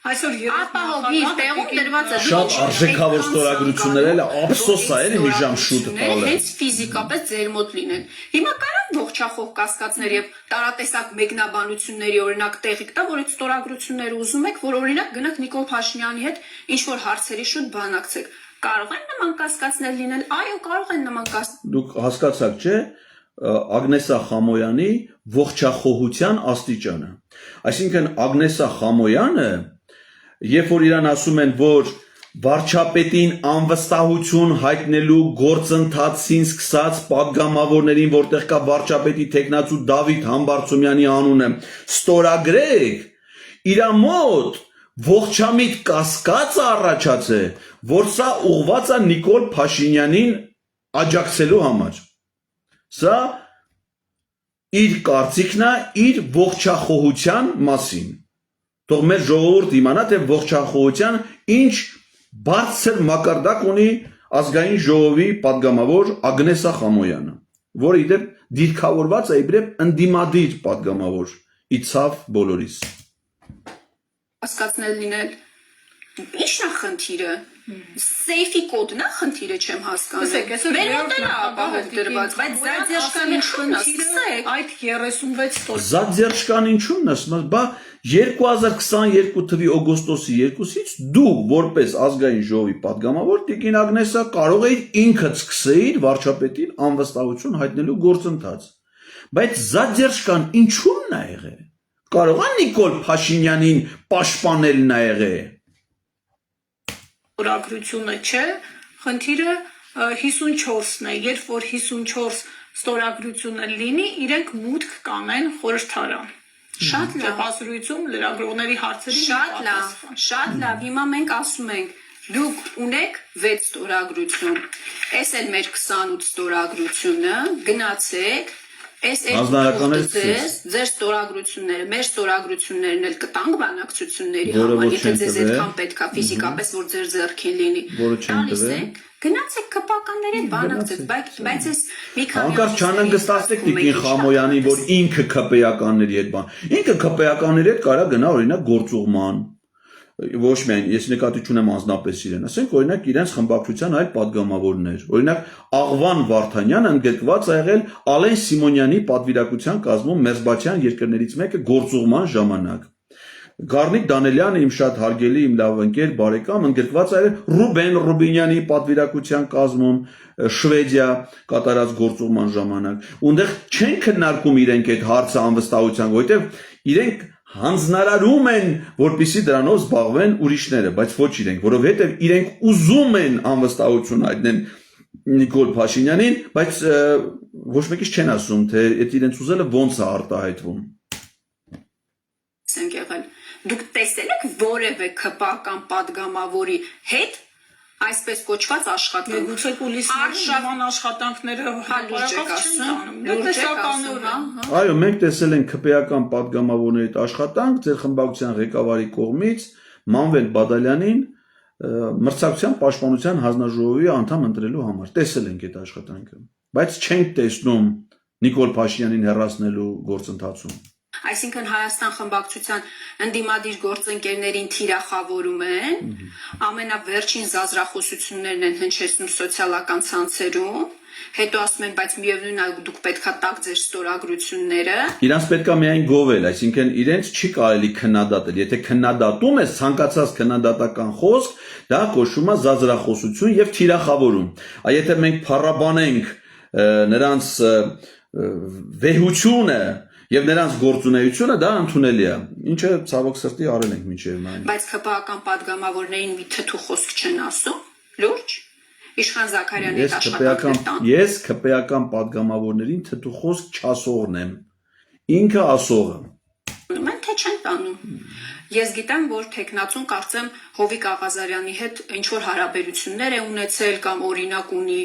Այսօր ապահով իր տեղում դրված է։ Շատ արժեքավոր ստորագրություններ էլ ափսոս է, էլի մի ժամ շուտ տալը։ Հենց ֆիզիկապես ձեր մոտ լինեն։ Հիմա կարան ողջախոհ կասկածներ եւ տարատեսակ մեկնաբանությունների օրինակ տեղիք տա, որ այդ ստորագրությունները ուզում եք, որ օրինակ գնաք Նիկոլ Փաշինյանի հետ ինչ որ հարցերի շուտ բանակցեք։ Կարող են նման կասկածներ լինել։ Այո, կարող են նման կասկածներ։ Դուք հասկացաք, չէ՞, Ագնեսա Խամոյանի ողջախոհության աստիճանը։ Այսինքն Ագնեսա Խամոյանը, երբ որ իրան ասում են, որ վարչապետին անվստահություն հայտնելու գործընթացին սկսած падգամավորներին, որտեղ կա վարչապետի տեխնացու Դավիթ Համբարձումյանի անունը, ստորագրեք, իր մոտ ողջամիտ կասկած առաջացել, որ սա ուղղված է Նիկոլ Փաշինյանին աջակցելու համար։ Սա իր կարծիքն է իր ողջախոհության մասին։ Թող մեր ժողովուրդ իմանա, թե ողջախոհության ինչ բարձր մակարդակ ունի ազգային ժողովի падգամավոր Ագնեսա Խամոյանը, որը իդեպ դիրքավորված է իբրև ընդդիմադիր падգամավոր, իցավ բոլորիս։ Հասկացնել լինել։ Ի՞նչն է խնդիրը։ Սեյֆի կոդն է խնդիրը, չեմ հասկանում։ Մեր մոտ էլ է ապահով դրված, բայց զադերժկան ինչու՞ն է, սկսեք։ Այդ 36%։ Զադերժկան ինչու՞ն է, բա 2022 թվականի օգոստոսի 2-ից դու որպես ազգային ժողովի падգամավոր Տիկին Ագնեսա կարող էիր ինքդ սկսեիր վարչապետին անվստահություն հայտնելու գործընթաց։ Բայց զադերժկան ինչու՞ն է եղել։ Կարող է Նիկոլ Փաշինյանին պաշտպանելն է եղել։ Ստորագրությունը չէ, խնդիրը 54-ն է, երբ որ 54 ստորագրությունը լինի, իրենք մուտք կանեն խորհրդարան։ Շատ լավ, Դեպասրույցում լրագրողների հարցերի շատ լավ, հիմա մենք ասում ենք, դուք ունեք 6 ստորագրություն, այս էլ մեր 28 ստորագրությունը, գնացեք, ձեր ստորագրությունները, մեր ստորագրություններն էլ կտանք բանակցությունների համար, եթե ձեզ այդքան պետք է ֆիզիկապես, որ ձեր ձեռքին լինի, տալիս եք, գնացեք քպականների հետ բանակցեք, բայց այս մի քանի Հանկարծ չանհանգստացեք Տիկին Խամոյանին, որ ինքը քպեականների հետ բան։ Ինքը քպեականների հետ կարա գնա օրինակ գործուղման։ Ոչ միայն ես նկատի չունեմ անձնապես իրեն, ասենք օրինակ իրենց խմբակցության այլ падգամավորներ։ Օրինակ Աղվան Վարդանյանը ընդգրկված ա եղել Ալեն Սիմոնյանի պատվիրակության կազմում Մերձբալթյան երկրներից մեկը գործուղման ժամանակ։ Գառնիկ Դանելյանը իմ շատ հարգելի իմ լավ ընկեր բարեկամ ընդգրկված ա եղել Ռուբեն Ռուբինյանի պատվիրակության կազմում Շվեդիա կատարած գործուղման ժամանակ։ Ունդեղ չեն քննարկում իրենք այդ հարցը անվստահության, որովհետև իրենք հանձնարարում են, որպեսզի դրանով զբաղվեն ուրիշները, բայց ոչ իրենք, որովհետև իրենք ուզում են անվստահություն հայտնեն Նիկոլ Փաշինյանին, բայց ոչ մեկից չեն ասում, թե այդ իրենց ուզելը ոնց է արտահայտվում։ Դուք տեսել եք որևէ քպական падգամավորի հետ այսպես կոչված աշխատանք։ Գուցե կուլիսներում աշխատանքները Այո, մենք տեսել ենք քպեական падգամավորների հետ աշխատանք ձեր խմբակցության ղեկավարի կողմից Մանվել Բադալյանին մրցակցության պաշտպանության հանձնաժողովի անդամ ընտրելու համար։ Տեսել ենք այդ աշխատանքը, բայց չենք տեսնում Նիկոլ Փաշինյանին հեռացնելու գործընթացում։ Այսինքն Հայաստան խմբակցության ընդդիմադիր գործընկերներին թիրախավորում են, ամենավերջին զազրախոսություններն են հնչեցնում սոցիալական ցանցերում, հետո ասում են, բայց միևնույն է դուք պետքա տակ ձեր ստորագրությունները։ Իրանց պետքա միայն գովել, այսինքն իրենց չի կարելի քննադատել։ Եթե քննադատում ես ցանկացած քննադատական խոսք, դա կոչվում է զազրախոսություն եւ թիրախավորում։ Եթե մենք փառաբանենք նրանց վեհությունը եւ նրանց գործունեությունը, դա ընդունելի է, ինչը ցավոք սրտի արել ենք մինչեւ նույն։ Բայց ԿՊԱ-ական падգամավորներին մի թթու խոսք չեն ասում, լուրջ։ Իշխան Զաքարյանի հետ աշխատանքներ տան։ Ես ԿՊԱ-ական падգամավորներին թթու խոսք չասողն եմ։ Ինքը ասողը։ Mən թե չեն տանում։ Ես գիտեմ, որ տեխնացուն կարծեմ Հովիկ Աղազարյանի հետ ինչ որ հարաբերություններ է ունեցել կամ օրինակ ունի։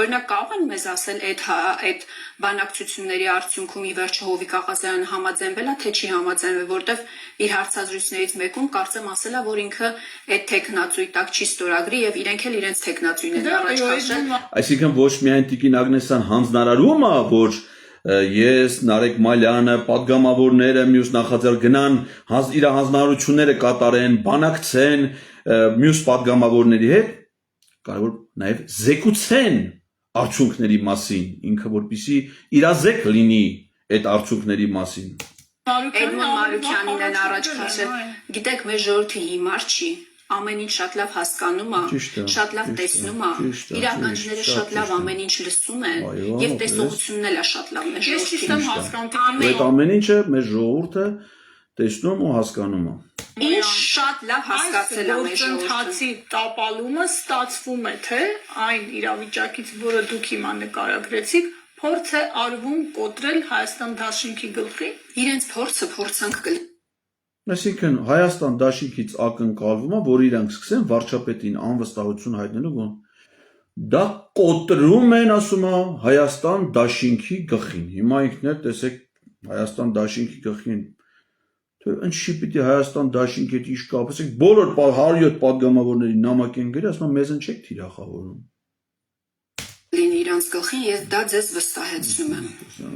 Օրինակ կարող են մեզ ասել այդ բանակցությունների արդյունքում ի վերջո Հովիկ Աղազարյանը համաձայնվել է, թե չի համաձայնվել, որտեվ իր հարցազրույցներից մեկում կարծեմ ասել է, որ ինքը այդ տեխնացուի տակ չի ստորագրի եւ իրենք էլ իրենց տեխնացույն են առաջ քաշել։ Այսինքն ոչ միայն Տիկին Ագնեսյան հանձնարարում է, որ ես Նարեկ Մալյանը, падգամավորները, մյուս նախաձեռ գնան իր հանձնարարությունները կատարեն, բանակցեն մյուս падգամավորների հետ, կարևոր նաև զեկուցեն արդյունքների մասին, ինքը որպեսզի իրազեկ լինի այդ արդյունքների մասին։ Էդմոն Մարուկյանին են առաջ քաշել։ Գիտեք, մեր ժողովրդը հիմար չի։ Ամեն ինչ շատ լավ հասկանում է, շատ լավ տեսնում է, իրականները շատ լավ ամեն ինչ լսում են եւ տեսողությունն էլ է շատ լավ մեր Ես ճիշտ եմ հասկանում։ Այդ ամեն ինչը մեր ժողովուրդը տեսնում ու հասկանում է։ Ինչ շատ լավ հասկացել է մեր ժողովուրդը։ Գործընթացի տապալումը ստացվում է, թե այն իրավիճակից, որը դուք հիմա նկարագրեցիք, փորձ է արվում կոտրել Հայաստան դաշինքի գլխի։ Իրենց փորձանք կլինի։ Այսինքն Հայաստան դաշինքից ակնկալվում է, որ իրանք սկսեն վարչապետին անվստահություն հայտնելու գոն։ Դա կոտրում են, ասում է, Հայաստան դաշինքի գլխին։ Հիմա ինքն էլ տեսեք Հայաստան դաշինքի գլխին թե ինչի պիտի Հայաստան դաշինքի հետ ինչ կապեցեք, բոլոր 107 падգամավորների նամակ են գրել, ասում մեզ են չեք թիրախավորում։ Լինի իրանց գլխին, ես դա ձեզ վստահեցնում եմ։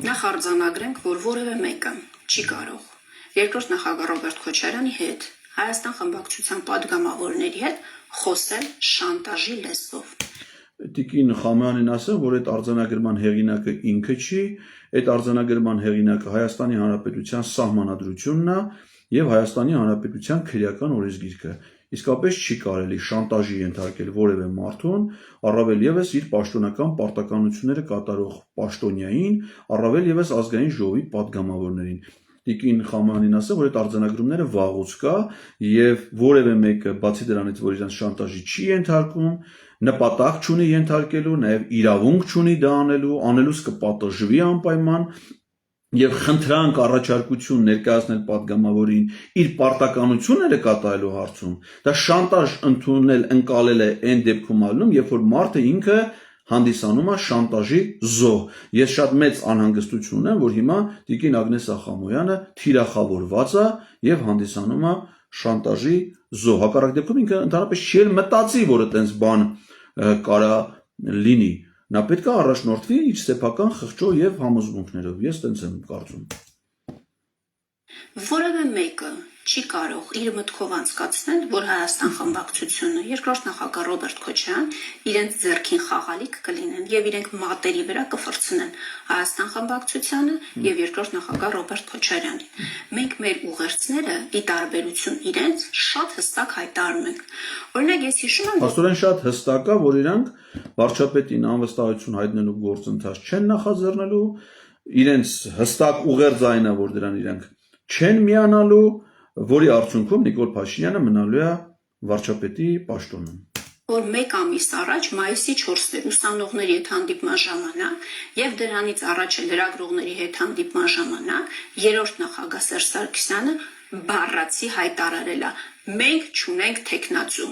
Նախ արձանագրենք, որ որևէ մեկը չի կարող երկրորդ նախագահ Ռոբերտ Քոչարյանի հետ, Հայաստան խմբակցության падգամավորների հետ խոսել շանտաժի լեզվով։ Տիկին Խամյանին ասեմ, որ այդ արձանագրման հեղինակը ինքը չի, այդ արձանագրման հեղինակը Հայաստանի Հանրապետության Սահմանադրությունն է եւ Հայաստանի Հանրապետության քրեական օրենսգիրքը։ Իսկապես չի կարելի շանտաժի ենթարկել որևէ մարդուն, առավել եւս իր պաշտոնական պարտականությունները կատարող պաշտոնյային, առավել եւս ազգային ժողովի падգամավորներին։ Տիկին Խամանին ասել, որ այդ արձանագրումները վաղուց կա եւ որևէ մեկը բացի դրանից, որ իրանց շանտաժի չի ենթարկում, նպատակ չունի ենթարկելու, նաեւ իրավունք չունի դա անելուց կպատժվի անպայման եւ խնդրանք առաջարկություն ներկայացնել падգամավորին իր պարտականությունները կատարելու հարցում։ Դա շանտաժ ընդունել, ընկալել է այն դեպքում ալնում, երբ որ մարդը ինքը հանդիսանում է շանտաժի զոհ։ Ես շատ մեծ անհանգստություն ունեմ, որ հիմա Տիկին Ագնես Ախամոյանը թիրախավորված է եւ հանդիսանում է շանտաժի զոհ։ Հակառակ դեպքում ինքը ընդհանրապես չի մտածի, որ այդպես բան կարա լինի։ Նա պետք է առաջնորդվի իր սեփական խղճով եւ համոզմունքներով։ Ես տենց եմ կարծում։ Որևէ մեկը չի կարող իր մտքով անցկացնել, որ Հայաստան խմբակցությունը երկրորդ նախագահ Ռոբերտ Քոչարյան իրենց ձեռքին խաղալիք կլինեն եւ իրենք մատերի վրա կֆրցնեն Հայաստան խմբակցությանը եւ երկրորդ նախագահ Ռոբերտ Քոչարյանին։ Մենք մեր ուղերձները ի տարբերություն իրենց շատ հստակ հայտարարում ենք։ Օրինակ ես հիշում եմ, Աստորեն շատ հստակ է, որ իրանք վարչապետին անվստահություն հայտնելու գործընթաց չեն նախաձեռնելու, իրենց հստակ ուղերձ այն է, որ դրան իրանք չեն միանալու, որի արդյունքում Նիկոլ Փաշինյանը մնալու է վարչապետի պաշտոնում։ Որ մեկ ամիս առաջ մայիսի 4-ին ուսանողների հետ հանդիպման ժամանակ եւ դրանից առաջ լրագրողների հետ հանդիպման ժամանակ երրորդ նախագահ Սերժ Սարգսյանը բառացի հայտարարել է. մենք չունենք տեխնացու։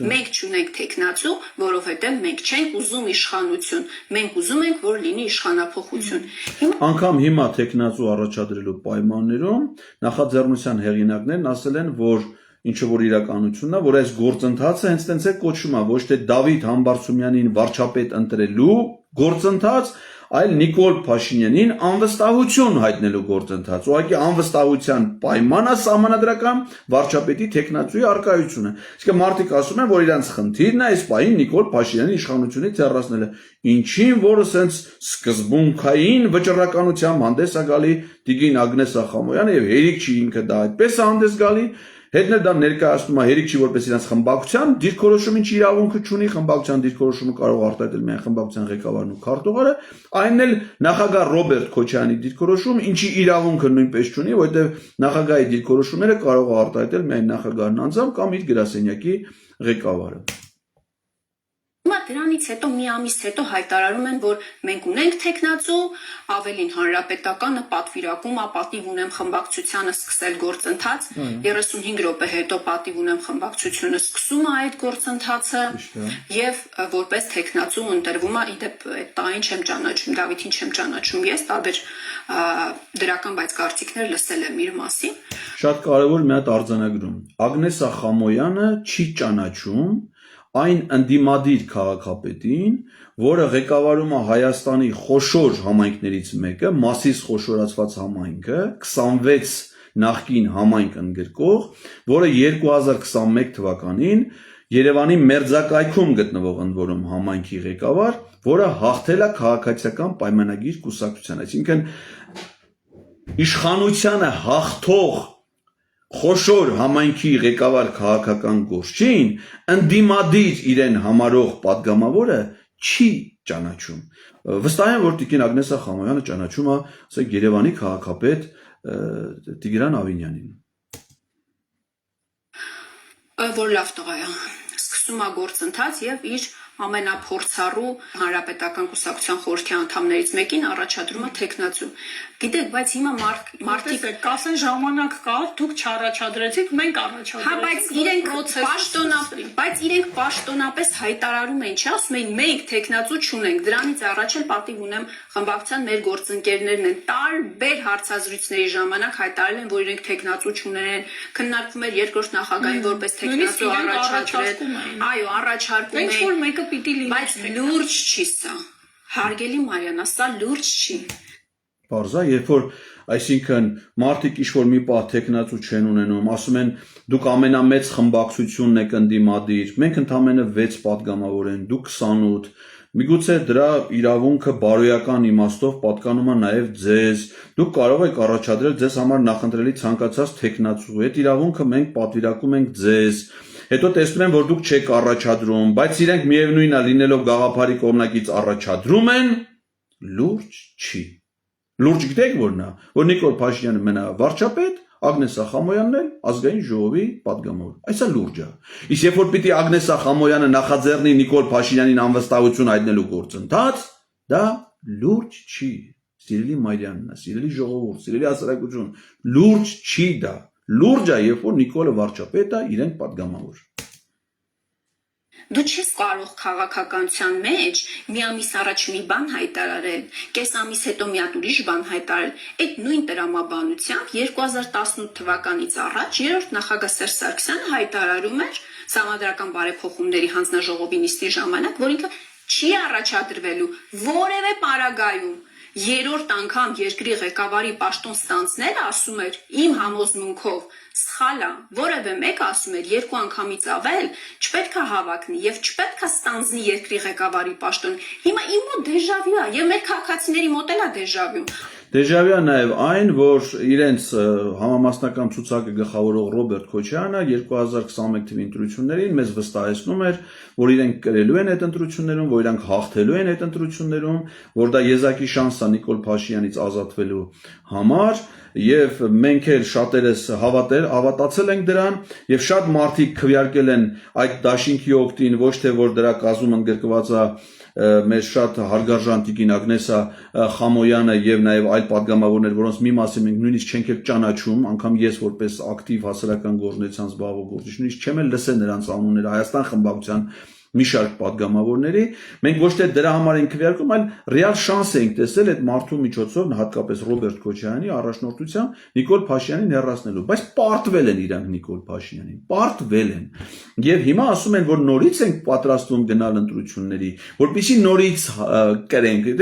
Մենք չունենք տեխնացու, որովհետեւ մենք չենք ուզում իշխանություն։ Մենք ուզում ենք, որ լինի իշխանափոխություն։ Անկամ հիմա տեխնացու առաջադրելու պայմաններում նախաձեռնության հեղինակներն ասել են, որ ինչը որ իրականությունն է, որ այս գործընթացը հենց տենց է կոչվում, ոչ թե Դավիթ Համբարձումյանին վարչապետ ընտրելու գործընթաց, այլ Նիկոլ Փաշինյանին անվստահություն հայտնելու գործընթաց։ Ուղղակի անվստահության պայման է սահմանադրական վարչապետի տեխնացուի արկայությունը։ Իսկ մարդիկ ասում են, որ իրանց խնդիրն է այս պահին Նիկոլ Փաշինյանի իշխանությունից հեռացնելը։ Ինչին, որը սենց սկզբունքային վճռականությամբ հանդես է գալի Տիգին Ագնես Ախամոյանը եւ հերիք չի ինքը դա այդպես է հանդես գալի։ Հետներ դա ներկայացնում է հերիք չի որպես իրանց խմբակցության դիրքորոշում ինչ իրավունքը չունի, խմբակցության դիրքորոշումը կարող արտահայտել միայն խմբակցության ղեկավարն ու քարտուղարը, այնն էլ նախագահ Ռոբերտ Քոչարյանի դիրքորոշում, ինչի իրավունքը նույնպես չունի, որովհետև նախագահի դիրքորոշումները կարող է արտահայտել միայն նախագահն անձամբ կամ իր գրասենյակի ղեկավարը։ Հիմա դրանից հետո մի ամիս հետո հայտարարում են, որ մենք ունենք տեխնացու, ավելին հանրապետականը պատվիրակում է, պատիվ ունեմ խմբակցությանը սկսել գործընթաց, 35 րոպե հետո պատիվ ունեմ խմբակցությունը սկսում է այդ գործընթացը եւ որպես տեխնացու ընտրվում է, իդեպ այդ տային չեմ ճանաչում, Դավիթին չեմ ճանաչում ես, տարբեր դրական բայց կարծիքներ լսել եմ իր մասին։ Շատ կարևոր մի հատ արձանագրում։ Ագնես Ախամոյանը չի ճանաչում այն ընդդիմադիր քաղաքապետին, որը ղեկավարում է Հայաստանի խոշոր համայնքներից մեկը, Մասիս խոշորացված համայնքը, 26 նախկին համայնք ընդգրկող, որը 2021 թվականին Երևանի մերձակայքում գտնվող ընդ որում համայնքի ղեկավար, որը հաղթել է քաղաքացիական պայմանագիր կուսակցության, այսինքն իշխանությանը հաղթող խոշոր համայնքի ղեկավար քաղաքական գործչին ընդդիմադիր իրեն համարող падգամավորը չի ճանաչում։ Վստահ եմ, որ Տիկին Ագնես Ախամոյանը ճանաչում է, ասենք, Երևանի քաղաքապետ Տիգրան Ավինյանին։ Որ լավ տղա է, սկսում է գործընթաց եւ իր ամենափորձառու հանրապետական կուսակցության խորհրդի անդամներից մեկին առաջադրում է տեխնացու։ Գիտեք, բայց հիմա մարդիկ կասեն ժամանակ կա, դուք չառաջադրեցիք, մենք առաջադրեցինք։ Բայց իրենք պաշտոնապես հայտարարում են, չէ՞, ասում են մենք տեխնացու չունենք։ Դրանից առաջ էլ պատիվ ունեմ խմբակցության մեր գործընկերներն են տարբեր հարցազրույցների ժամանակ հայտարարել են, որ իրենք տեխնացու չունեն, քննարկվում էր երկրորդ նախագահին որպես տեխնացու առաջադրել։ Այո, առաջարկում են։ Բայց լուրջ չի սա, հարգելի Մարիանա, սա լուրջ չի։ Պարզա, երբ որ, այսինքն, մարդիկ ինչ-որ մի պահ տեխնացու չեն ունենում, ասում են, դուք ամենամեծ խմբակցությունն եք ընդդիմադիր, մենք ընդամենը 6 падգամավոր են, դուք 28, միգուցե դրա իրավունքը բարոյական իմաստով պատկանում է նաև ձեզ, դուք կարող եք առաջադրել ձեզ համար նախընտրելի ցանկացած տեխնացու, այդ իրավունքը մենք պատվիրակում ենք ձեզ, հետո տեսնում են, որ դուք չեք առաջադրում, բայց իրենք միևնույնն է լինելով գաղափարի կողմնակից առաջադրում են, լուրջ չի։ Լուրջ գիտեք որն է, որ Նիկոլ Փաշինյանը մենա վարչապետ, Ագնես Ախամոյանն էլ ազգային ժողովի падգամավոր։ Այսա լուրջ է։ Իսկ երբ որ պիտի Ագնես Ախամոյանը նախաձեռնի Նիկոլ Փաշինյանին անվստահություն հայտնելու գործընթաց, դա լուրջ չի։ Սիրելի Մարիաննա, սիրելի ժողովուրդ, սիրելի հասարակություն, լուրջ չի դա։ Լուրջ է, երբ որ Նիկոլը վարչապետ է, իրենք падգամավոր։ Դու չես կարող քաղաքականության մեջ մի ամիս առաջ մի բան հայտարարել, կես ամիս հետո մի հատ ուրիշ բան հայտարարել։ Այդ նույն տրամաբանությամբ 2018 թվականից առաջ երրորդ նախագահ Սերժ Սարգսյանը հայտարարում էր Սահմանադրական բարեփոխումների հանձնաժողովի նիստի ժամանակ, որ ինքը չի առաջադրվելու որևէ պարագայում երրորդ անգամ երկրի ղեկավարի պաշտոն ստանձնելը, ասում էր, իմ համոզմունքով սխալ է, որևէ մեկը ասում էր, 2 անգամից ավել չպետք է հավակնի եւ չպետք է ստանձնի երկրի ղեկավարի պաշտոն։ Հիմա իմ մոտ դեժավյու է եւ մեր քաղաքացիների մոտ էլ է դեժավյու։ Դեժավյու է նաև այն, որ իրենց համամասնական ցուցակը գլխավորող Ռոբերտ Քոչարյանը 2021 թվականի ընտրություններին մեզ վստահեցնում էր, որ իրենք կրելու են այդ ընտրություններում, որ իրենք հաղթելու են այդ ընտրություններում, որ դա եզակի շանս է Նիկոլ Փաշինյանից ազատվելու համար, եւ մենք էլ շատերս հավատացել ենք դրան, եւ շատ մարդիկ քվեարկել են այդ դաշինքի օգտին, ոչ թե որ դրա կազմում ընդգրկված է մեր շատ հարգարժան Տիկին Ագնես Ախամոյանը եւ նաեւ այլ падգամավորներ, որոնց մի մասին մենք նույնիսկ չենք էլ ճանաչում, անգամ ես որպես ակտիվ հասարակական գործունեության զբաղվող գործիչ նույնիսկ չեմ էլ լսել նրանց անունները Հայաստան խմբակցության մի շարք падգամավորների, մենք ոչ թե դրա համար ենք քվեարկում, այլ ռեալ շանս ենք տեսել այդ մարդու միջոցով, հատկապես Ռոբերտ Քոչարյանի առաջնորդությամբ Նիկոլ Փաշինյանին հեռացնելու, բայց պարտվել են իրանք Նիկոլ Փաշինյանին, պարտվել են։ Եվ հիմա ասում են, որ նորից ենք պատրաստվում գնալ ընտրությունների, որպեսզի նորից կրենք,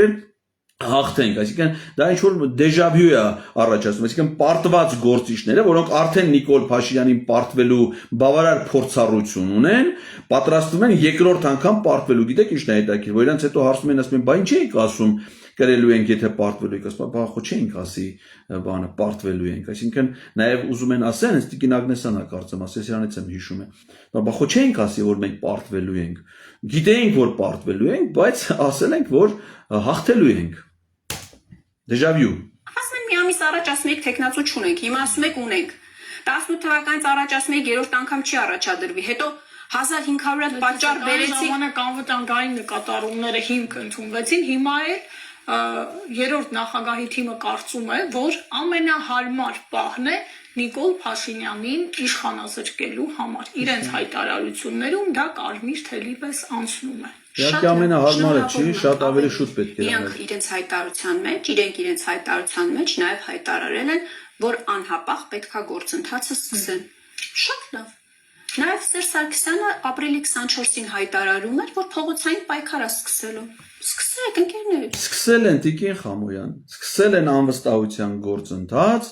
հաղթենք, այսինքն դա ինչ որ դեժավյու է առաջացնում, այսինքն պարտված գործիչները, որոնք արդեն Նիկոլ Փաշինյանին պարտվելու բավարար փորձառություն ունեն, պատրաստվում են երկրորդ անգամ պարտվելու, գիտեք ինչն է հետաքրքիր, որ իրանց հետո հարցում են, ասում են, բա ինչ էիք ասում, կրելու ենք, եթե պարտվելու եք, ասում, բա խո չենք ասի, բանը պարտվելու ենք, այսինքն նաև ուզում են ասեն, այս Տիկին Ագնեսյանն է կարծեմ, ասես իրանից եմ հիշում է, բա խո չենք ասի, որ մենք պարտվելու ենք, գիտեինք, որ պարտվելու ենք, բայց ասել ենք, որ հաղթելու ենք։ Դեժավյու։ Ասում են մի ամիս առաջ ասում եք տեխնացու չունենք, հիմա ասում եք ունենք։ 18 թվականից առաջ ասում եք երրորդ անգամ չի առաջադրվի, հետո 1500 պատճառ բերեցի ժամանակ անվտանգային նկատառումները հիմք ընդունվեցին, հիմա է երրորդ նախագահի թիմը կարծում է, որ ամենահարմար պահն է Նիկոլ Փաշինյանին իշխանազրկելու համար։ Իրենց հայտարարություններում դա կարմիր թելի պես անցնում է։ Իհարկե ամենահարմարը չի, շատ ավելի շուտ պետք է Իրանք իրենց հայտարարության մեջ նաև հայտարարել են, որ անհապաղ պետքա գործընթացը սկսեն։ Շատ լավ։ Նաև Սերժ Սարգսյանը ապրիլի 24-ին հայտարարում էր, որ փողոցային պայքար է սկսելու։ Սկսեք, ընկերներ։ Սկսել են Տիկին Խամոյան, սկսել են անվստահության գործընթաց,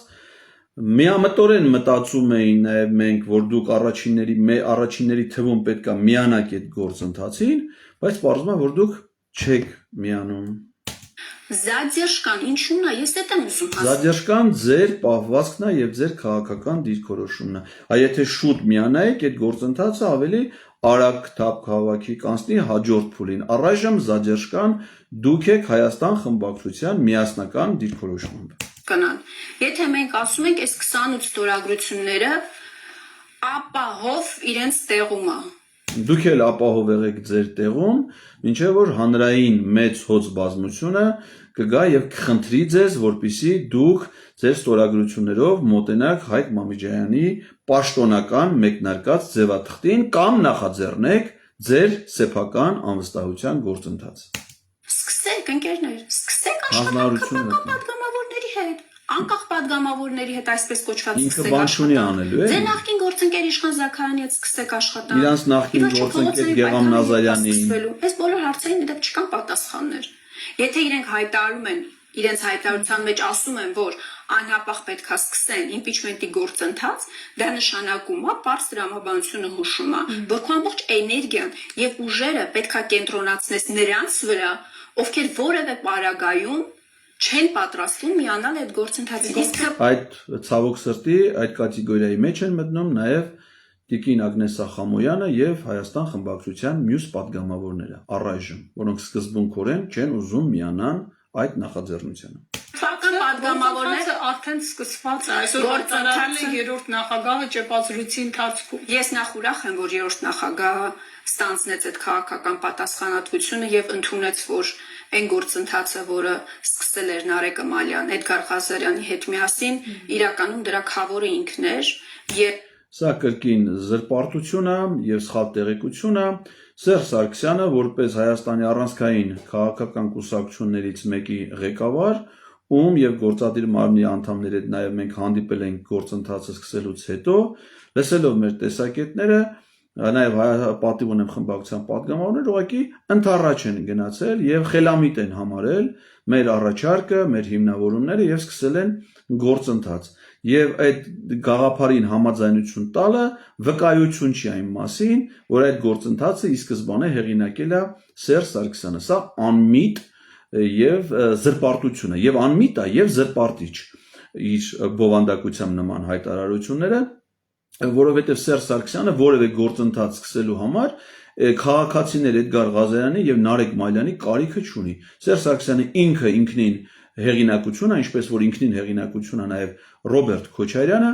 միամտորեն մտածում էին նաև մենք, որ դուք առաջինների թվում պետքա միանաք այդ գործընթացին, բայց պարզվում է, որ դուք չեք միանում։ Զադերժկան ինչու՞մն է, ես դա եմ ուզում ասել։ Զադերժկան ձեր պահվածքն է եւ ձեր քաղաքական դիրքորոշումն է։ Եթե շուտ միանայիք, այդ գործընթացը ավելի արագ թափ քաղաքի կանցնի հաջորդ փուլին։ Առայժմ Զադերժկան դուք եք Հայաստան խմբակցության միասնական դիրքորոշմամբ։ Կնան։ Եթե մենք ասում ենք այս 28 ստորագրությունները ապահով իրենց տեղում է։ Դուք էլ ապահով եղեք ձեր տեղում, մինչև որ հանրային մեծ հոծ բազմությունը կգա եւ կխնդրի ձեզ, որպիսի դուք ձեր ստորագրություններով մոտենաք Հայկ Մամիջյանի պաշտոնական մեկնարկած ձևաթղթին կամ նախաձեռնեք ձեր սեփական անվստահության գործընթաց։ Սկսեք, ընկերներ, սկսեք Հանրությունն պատգամավորների հետ, անկախ պատգամավորների հետ այսպես կոչված ինքը բան չունի անելու է։ Ձեր նախկին գործընկեր Իշխան Զաքարյանի հետ սկսեք աշխատանք։ Իրանց նախկին գործընկեր Գեգամ Նազարյանի։ Այս բոլոր հարցերին դեռ չկան պատասխաններ։ Եթե իրենք հայտարարում են, իրենց հայտարարության մեջ ասում են, որ անհապաղ պետքա սկսեն իմպիչմենտի գործընթաց, դա նշանակում է, պարզ տրամաբանությունը հուշում է, որ քո ամբողջ էներգիան եւ ուժերը պետքա կենտրոնացնես նրանց վրա, ովքեր որևէ պարագայում չեն պատրաստվում միանալ այդ գործընթացին։ Այդ ցավոք սրտի այդ կատեգորիայի մեջ են մտնում նաև Տիկին Ագնեսա Խամոյանը եւ Հայաստան խմբակցության մյուս падգամավորները առայժմ, որոնք սկզբունքորեն չեն ուզում միանան այդ նախաձեռնությանը։ Փական падգամավորները արդեն սկսված է, այսօր գործարարել է երրորդ նախագահը ճեպազրույցի ընթացքում։ Ես նախ ուրախ եմ, որ երրորդ նախագահը ստանձնեց այդ քաղաքական պատասխանատվությունը եւ ընդունեց, որ այն գործընթացը, որը սկսել էր Նարեկ Մալյան, Էդգար Ղազարյանի հետ միասին, իրականում դրա քավորը ինքն էր եւ Սա կրկին զրպարտություն է եւ սխալ տեղեկություն է։ Սերժ Սարգսյանը, որպես Հայաստանի առանցքային քաղաքական կուսակցություններից մեկի ղեկավար, ում եւ գործադիր մարմնի անդամների հետ նաեւ մենք հանդիպել ենք գործընթացը սկսելուց հետո, լսելով մեր տեսակետները, նաեւ պատիվ ունեմ խմբակցության падգամավորներ, ուղղակի ընդառաջ են գնացել եւ խելամիտ են համարել մեր առաջարկը, մեր հիմնավորումները եւ սկսել են գործընթաց։ Եվ այդ գաղափարին համաձայնություն տալը վկայություն չի այն մասին, որ այդ գործընթացը ի սկզբանե հեղինակել է Սերժ Սարգսյանը։ Սա անմիտ եւ զրպարտություն է, եւ անմիտ է եւ զրպարտիչ իր բովանդակությամբ նման հայտարարությունները, որովհետեւ Սերժ Սարգսյանը որևէ գործընթաց սկսելու համար քաղաքացիներ Էդգար Ղազարյանի եւ Նարեկ Մալյանի կարիքը չունի։ Սերժ Սարգսյանը ինքը ինքնին հեղինակությունը, ինչպես որ ինքնին հեղինակությունը նաև Ռոբերտ Քոչարյանը,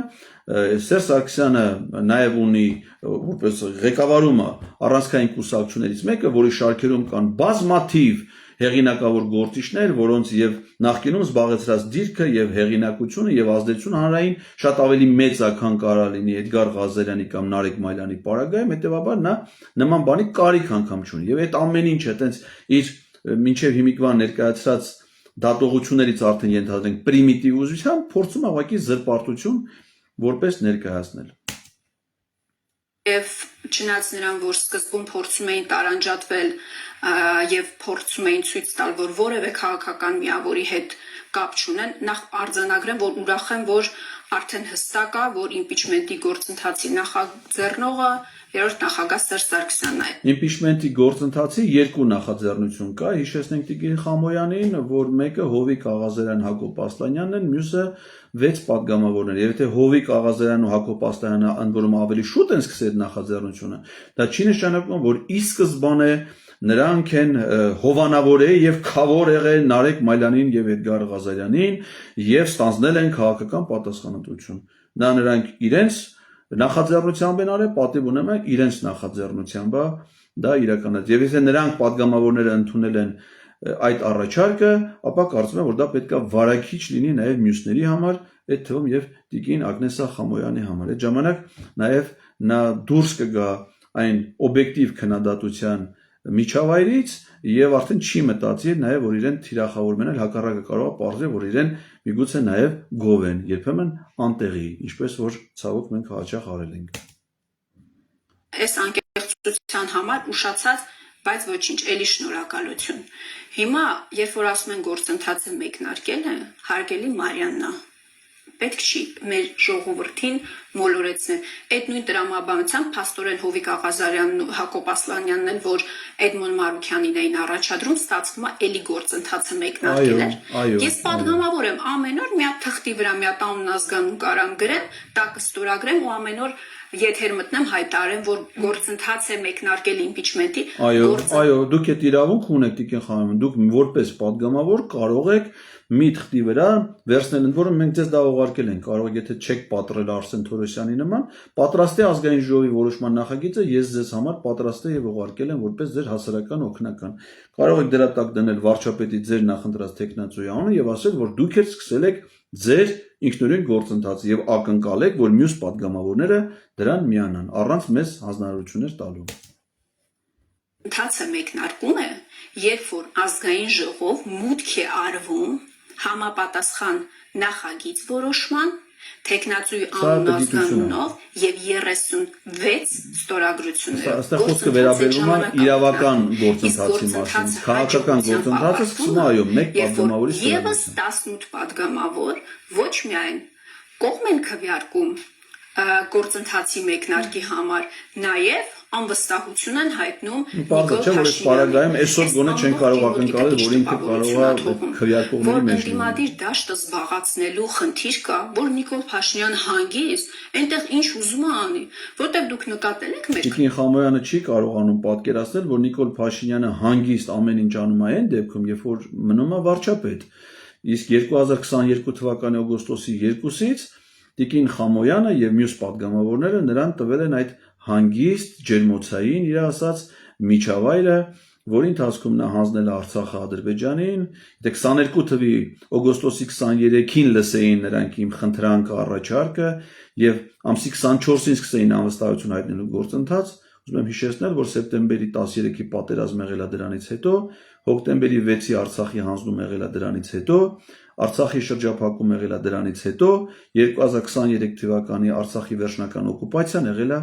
Սերժ Սարգսյանը նաև ունի որպես ղեկավարումը առանցքային կուսակցություններից մեկը, որի շարքերում կան բազմաթիվ հեղինակավոր գործիչներ, որոնց եւ նախկինում զբաղեցրած դիրքը եւ հեղինակությունը եւ ազդեցությունը հանրային շատ ավելի մեծ է, քան կարող լինի Էդգար Ղազարյանի կամ Նարեկ Մալյանի պարագայում, հետեւաբար նա նման բանի կարիք անգամ չունի։ Եվ այդ ամեն ինչը այտենց իր մինչեւ հիմիկվա ներկայացրած դատողություններից արդեն ենթադրենք պրիմիտիվ ուզությամբ փորձում ավակի զրպարտություն որպես ներկայացնել։ Եվ չնայած նրան, որ սկզբում փորձում էին տարանջատվել եւ փորձում էին ցույց տալ, որ որևէ քաղաքական միավորի հետ կապ չունեն, նախ արձանագրեմ, որ ուրախ եմ, որ արդեն հստակ է, որ իմպիչմենտի գործընթացի նախաձեռնողը երրորդ նախագահ Սերժ Սարգսյանն է։ Իմպիչմենտի գործընթացի երկու նախաձեռնություն կա, հիշեցնենք Տիկին Խամոյանին, որ մեկը Հովիկ Աղազարյան Հակոբ Ասլանյանն են, մյուսը 6 падգամավորներ։ Եվ եթե Հովիկ Աղազարյանն ու Հակոբ Ասլանյանը ընդ որում ավելի շուտ են սկսել նախաձեռնությունը, դա չի նշանակում, որ ի սկզբանե նրանք են հովանավոր եւ խավոր եղել Նարեկ Մայլյանին եւ Էդգար Ղազարյանին եւ ստանձնել են քաղաքական պատասխանատվություն։ Դա նրանք իրենց նախաձեռնությամբ են արել, պատիվ ունեմ իրենց նախաձեռնությամբ դա իրականացել։ Եվ եթե նրանք падգամավորները ընդունել են այդ առաջարկը, ապա կարծում եմ, որ դա պետք է վարակիչ լինի նաեւ մյուսների համար, այդ թվում եւ Տիկին Ագնեսա Խամոյանի համար։ Այդ ժամանակ նաեւ նա դուրս կգա այն օբյեկտիվ քննադատության միջավայրից եւ արդեն չի մտածի նաեւ որ իրեն թիրախավորում են, հակառակը կարող է պարզել, որ իրեն միգուցե նաեւ գովեն, երբեմն անտեղի, ինչպես որ ցավոք մենք հաճախ արել ենք։ Այս անկեղծության համար ուշացած, բայց ոչինչ, էլի շնորհակալություն։ Հիմա, երբ որ ասում են գործընթացը մեկնարկել է, հարգելի Մարիաննա, պետք չի մեր ժողովրդին մոլորեցնել։ Այդ նույն տրամաբանությամբ փաստորեն Հովիկ Աղազարյանն ու Հակոբ Ասլանյանն են, որ Էդմոն Մարուքյանին էին առաջադրում, ստացվում է էլի գործընթացը մեկնարկել էր։ Ես պատգամավոր եմ, ամեն օր մի հատ թղթի վրա մի հատ անուն ազգանուն կարամ գրեմ, տակը ստորագրեմ ու ամեն օր եթեր մտնեմ հայտարարեմ, որ գործընթաց է մեկնարկել իմպիչմենտի։ Այո, դուք այդ իրավունք ունեք, Տիկին Խամոյան, դուք որպես պատգամավոր կարող եք մի թղթի վրա վերցնել, ընդ որում մենք ձեզ դա ուղարկել ենք, կարող եք եթե չեք պատրել Արսեն Թորոսյանի նման, պատրաստի ազգային ժողովի որոշման նախագիծը ես ձեզ համար պատրաստել եւ ուղարկել եմ որպես ձեր հասարակական օգնական։ Կարող եք դրա տակ դնել վարչապետի ձեր նախընտրած տեխնացուի անունը եւ ասել, որ դուք եք սկսել եք ձեր ինքնուրույն գործընթացը եւ ակնկալեք, որ մյուս падգամավորները դրան միանան, առանց մեզ հանձնարարություններ տալու։ Ընթացը մեկնարկում է, երբ որ ազգային ժողով մուտք է արվում համապատասխան նախագիծ որոշման, տեխնացուի անուն ազգանունով եւ 36 ստորագրություններով։ Այստեղ խոսքը վերաբերվում է իրավական գործընթացի մասին, քաղաքական գործընթացը սկսվում է այո, մեկ падգամավորի Եվս 18 падգամավոր ոչ միայն կողմ են քվեարկում գործընթացի մեկնարկի համար, նաև անվստահություն են հայտնում Նիկոլ Փաշինյանին։ Այսօր գոնե չեն կարող ակնկալել, որ ինքը կարող է քվեարկողների մեջ լինի։ Դիմադիր դաշտը զբաղացնելու խնդիր կա, որ Նիկոլ Փաշինյանը հանգիստ, այնտեղ ինչ ուզում է անի, որտեղ դուք նկատել եք մեր Տիկին Խամոյանը չի կարողանում պատկերացնել, որ Նիկոլ Փաշինյանը հանգիստ ամեն ինչ անում է այն դեպքում, երբ որ մնում է վարչապետ։ Իսկ 2022 թվականի օգոստոսի 2-ից Տիկին Խամոյանը եւ մյուս падգամավորները նրան տվել են այդ հանգիստ ջերմոցային իր ասած միջավայրը, որի ընթացքում նա հանձնել է Արցախը Ադրբեջանին, դե 22 թվականի օգոստոսի 23-ին լսեին նրանք իմ խնդրանքը առաջարկը եւ ամսի 24-ին սկսեին անվստահություն հայտնելու գործընթաց, ուզում եմ հիշեցնել, որ սեպտեմբերի 13-ի պատերազմը եղել է դրանից հետո, հոկտեմբերի 6-ի Արցախի հանձնում եղել է դրանից հետո, Արցախի շրջափակում եղել է դրանից հետո, 2023 թվականի Արցախի վերջնական օկուպացիան եղել է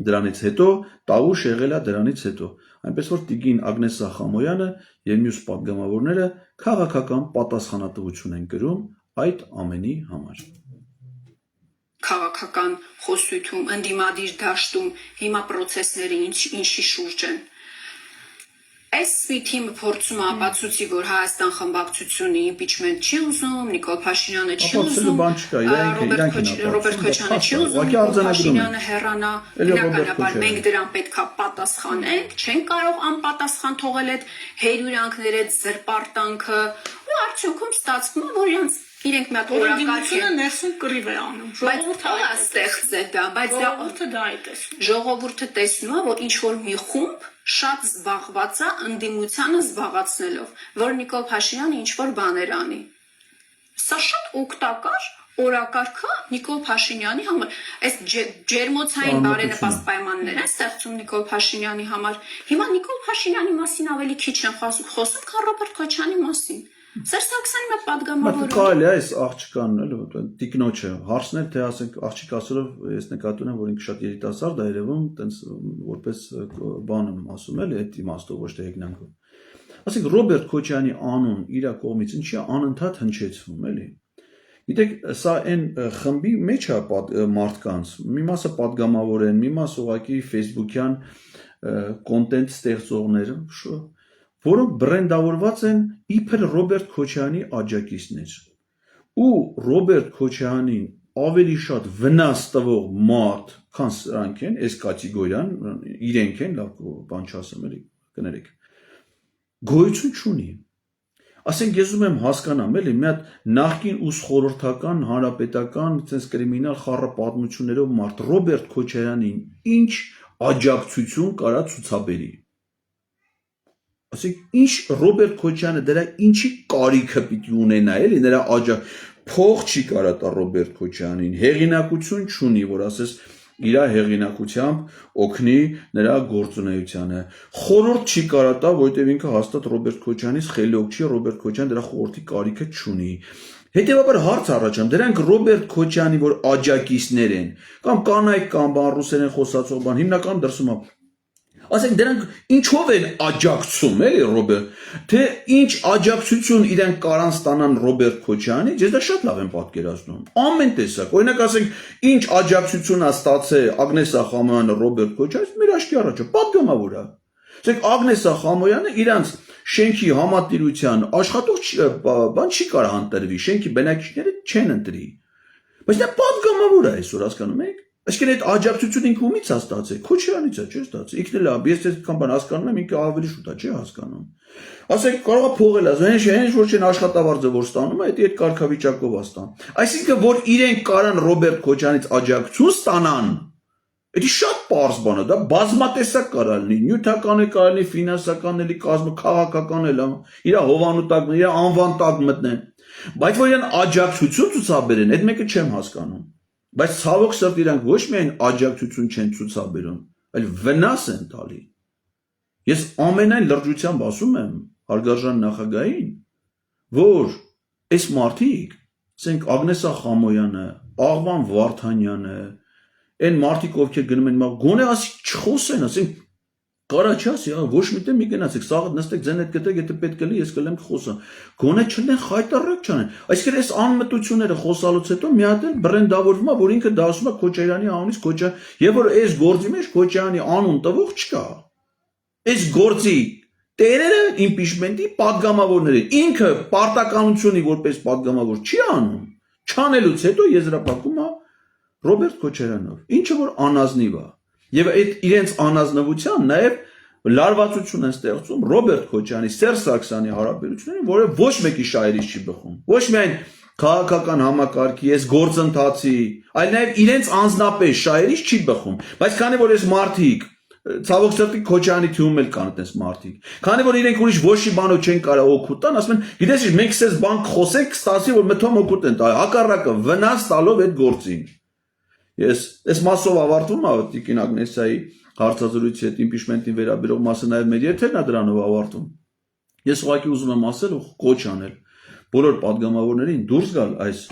դրանից հետո, Տավուշ եղել է դրանից հետո, այնպես որ Տիկին Ագնեսա Խամոյանը եւ մյուս падգամավորները քաղաքական պատասխանատվություն են կրում այդ ամենի համար։ Քաղաքական խոսույթում, ընդդիմադիր դաշտում հիմա process-ները ինչի շուրջ են։ Այս մի թիմը փորձում է ապացուցի, որ Հայաստան խմբակցությունը impeachment չի ուզում, Նիկոլ Փաշինյանը չի ուզում, Ռոբերտ Քոչյանը չի ուզում, Փաշինյանը հեռանա, բնականաբար մենք դրան պետքա պատասխանենք, չենք կարող անպատասխան թողել այդ հերյուրանքները, զրպարտանքը, ու արդյունքում ստացվում է, որ իրենք մի հատ օրակարգը ներսում կռիվ է անում։ Ժողովուրդը ստեղծել դա, բայց ժողովուրդը տեսնում է, որ ինչ որ մի խումբ շատ զբաղված է ընդդիմությանը զբաղացնելով, որ Նիկոլ Փաշինյանը ինչ որ բաներ անի։ Սա շատ օգտակար օրակարգը Նիկոլ Փաշինյանի համար։ Այս ջերմոցային բարենպաստ պայմաններ են ստեղծում Նիկոլ Փաշինյանի համար։ Հիմա Նիկոլ Փաշինյանի մասին ավելի քիչ են խոսում, քան Ռոբերտ Քոչյանի մասին։ Սերժ Սարգսյանը մի Բայց պատգամավոր կարելի է այս աղջկան տիկնոջը հարցնել, թե ասենք աղջիկ ասելով ես նկատում եմ, որ ինքը շատ երիտասարդ է երևում, տենց որպես բան եմ ասում էլ այդ իմաստով ոչ թե հեգնանքով։ Ասենք Ռոբերտ Քոչարյանի անուն իր կողմից ինչի է անընդհատ հնչեցվում, էլի։ Գիտեք, սա այն խմբի մեջ է մարդկանց, մի մասը պատգամավոր են, մի մասը ուղղակի Facebook-յան կոնտենտ ստեղծողներ, որոնք բրենդավորված են իբր Ռոբերտ Քոչարյանի աջակիցներ։ Ու Ռոբերտ Քոչարյանին ավելի շատ վնաս տվող մարդ, քան սրանք են, այս կատեգորիան, իրենք են, լավ բան չասեմ, էլի, կներեք։ Գոյություն չունի։ Ասենք ես ուզում եմ հասկանամ, էլի, մի հատ նախկին ուս խորհրդական, հանրապետական, ցենց կրիմինալ խառը պատմություններով մարդ Ռոբերտ Քոչարյանին ինչ աջակցություն կարա ցուցաբերի։ Ասենք ինչ Ռոբերտ Քոչարյանը դրա ինչի կարիքը պիտի ունենա, էլի, նրա փող չի կարա տա Ռոբերտ Քոչարյանին, հեղինակություն չունի, որ ասես իր հեղինակությամբ օգնի նրա գործունեությանը։ Խորհուրդ չի կարա տա, որովհետև ինքը հաստատ Ռոբերտ Քոչարյանից խելոք չի, Ռոբերտ Քոչարյանը դրա խորհրդի կարիքը չունի։ Հետևաբար հարց առաջանում, դրանք Ռոբերտ Քոչարյանի որ աջակիցներ են, կամ կանայք կամ բան ռուսերեն խոսացող բան, հիմնականում դրսում է։ Ասենք դրանք ինչով են աջակցում, էլի Ռոբերտ, թե ինչ աջակցություն իրենք կարան ստանան Ռոբերտ Քոչարյանից, ես դա շատ լավ եմ պատկերացնում։ Ամեն տեսակ, օրինակ ասենք ինչ աջակցություն է ստացել Ագնես Ախամոյանը Ռոբերտ Քոչարյանից, մեր աչքի առաջը պատգամավոր է։ Ասենք Ագնես Ախամոյանը իրանց շենքի համատիրության աշխատող բան չի կարող ընտրվի, շենքի բնակիչները չեն ընտրի։ Բայց դա պատգամավոր է այսօր, հասկանում եք։ Այսինքն այդ աջակցությունը ինքը ումից է ստացել, Քոչարյանից է, չէ՞ ստացել։ Ինքն էլ է, ես այդքան բան հասկանում եմ, ինքը ավելի շուտ է, չէ՞ հասկանում։ Ասենք կարող է փողել է, հենց որ չեն աշխատավարձը որ ստանում է, դա այդ կարգավիճակով է ստանում։ Այսինքն որ իրենք կարան Ռոբերտ Քոչարյանից աջակցություն ստանան, դա շատ պարզ բան է, դա բազմատեսակ կարա լինի, նյութական է կարա լինի, ֆինանսական էլի, քաղաքական էլ, իր հովանու տակ, իր անվան տակ մտնեն։ Բայց որ իրեն աջակցություն ցուցաբերեն, այդ մեկը չեմ հասկանում։ Բայց ցավոք սրտի իրանք ոչ միայն աջակցություն չեն ցուցաբերում, այլ վնաս են տալի։ Ես ամենայն լրջությամբ ասում եմ հարգարժան նախագահին, որ այս մարդիկ, ասենք Ագնես Ախամոյանը, Աղվան Վարդանյանը, այն մարդիկ ովքեր գնում են, գոնե ասի չխոսեն, ասենք կարա չասի, ոչ միտեղ մի գնացեք, սաղ նստեք ձեն հետ գտեք, եթե պետք է լի, ես կլեմ կխոսամ։ Գոնե չլեն խայտարակ չանեն։ Այսինքն այս անմտությունները խոսալուց հետո մի հատ էլ բրենդավորվում է, որ ինքը դա ասում է Քոչարյանի անունից Քոչարյան, եւ որ այս գործի մեջ Քոչարյանի անուն տվող չկա։ Այս գործի տերերը իմպիչմենտի падգամավորներ են։ Ինքը պարտականությունի որպես падգամավոր չի անում։ Չանելուց հետո եզրափակում է Ռոբերտ Քոչարյանով, ինչը որ անազնիվ է։ Եվ այդ իրենց անազնվության նաև լարվածություն են ստեղծում Ռոբերտ Քոչարյանի, Սերժ Սարգսյանի հարաբերություններին, որը ոչ մեկի շահերից չի բխում։ Ոչ միայն քաղաքական համակարգի, այս գործընթացի, այլ նաև իրենց անձնապես շահերից չի բխում։ Բայց քանի որ այս մարդիկ ցավոք սրտի Քոչարյանի թիմում էլ կան այդպես մարդիկ։ Քանի որ իրենք ուրիշ ոչ մի բանով չեն կարող օգուտ տան, ասում են, գիտես ինչ, մենք ցես բան խոսենք, ստացի որ մթոմ օգուտ են տա, հակառակը վնաս տալով այդ գործին։ Ես այս մասով ավարտվում է Տիկին Ագնեսայի հարցազրույցի հետ իմպիչմենտին վերաբերող մասը նաև մեր եթերն է դրանով ավարտում։ Ես ուղղակի ուզում եմ ասել ու կոչ անել բոլոր падգամավորներին դուրս գալ այս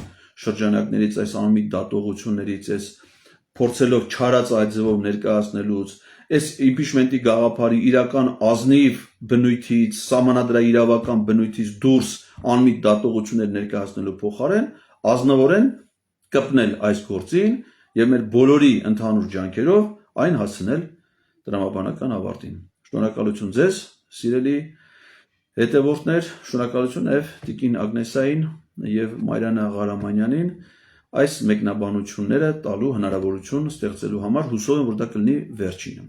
շրջանակներից, այս անմիտ դատողություններից, այս փորձելով չարած այդ ձևով ներկայացնելուց, այս իմպիչմենտի գաղափարի իրական ազնիվ բնույթից, սահմանադրաիրավական բնույթից դուրս անմիտ դատողություններ ներկայացնելու փոխարեն ազնվորեն կպնել այս գործին եւ մեր բոլորի ընդհանուր ջանքերով այն հասցնել տրամաբանական ավարտին։ Շնորհակալություն ձեզ, սիրելի հետևորդներ, շնորհակալություն նաև Տիկին Ագնեսային եւ Մարիաննա Ղարամանյանին այս մեկնաբանությունները տալու հնարավորություն ստեղծելու համար, հուսով եմ, որ դա կլինի վերջինը։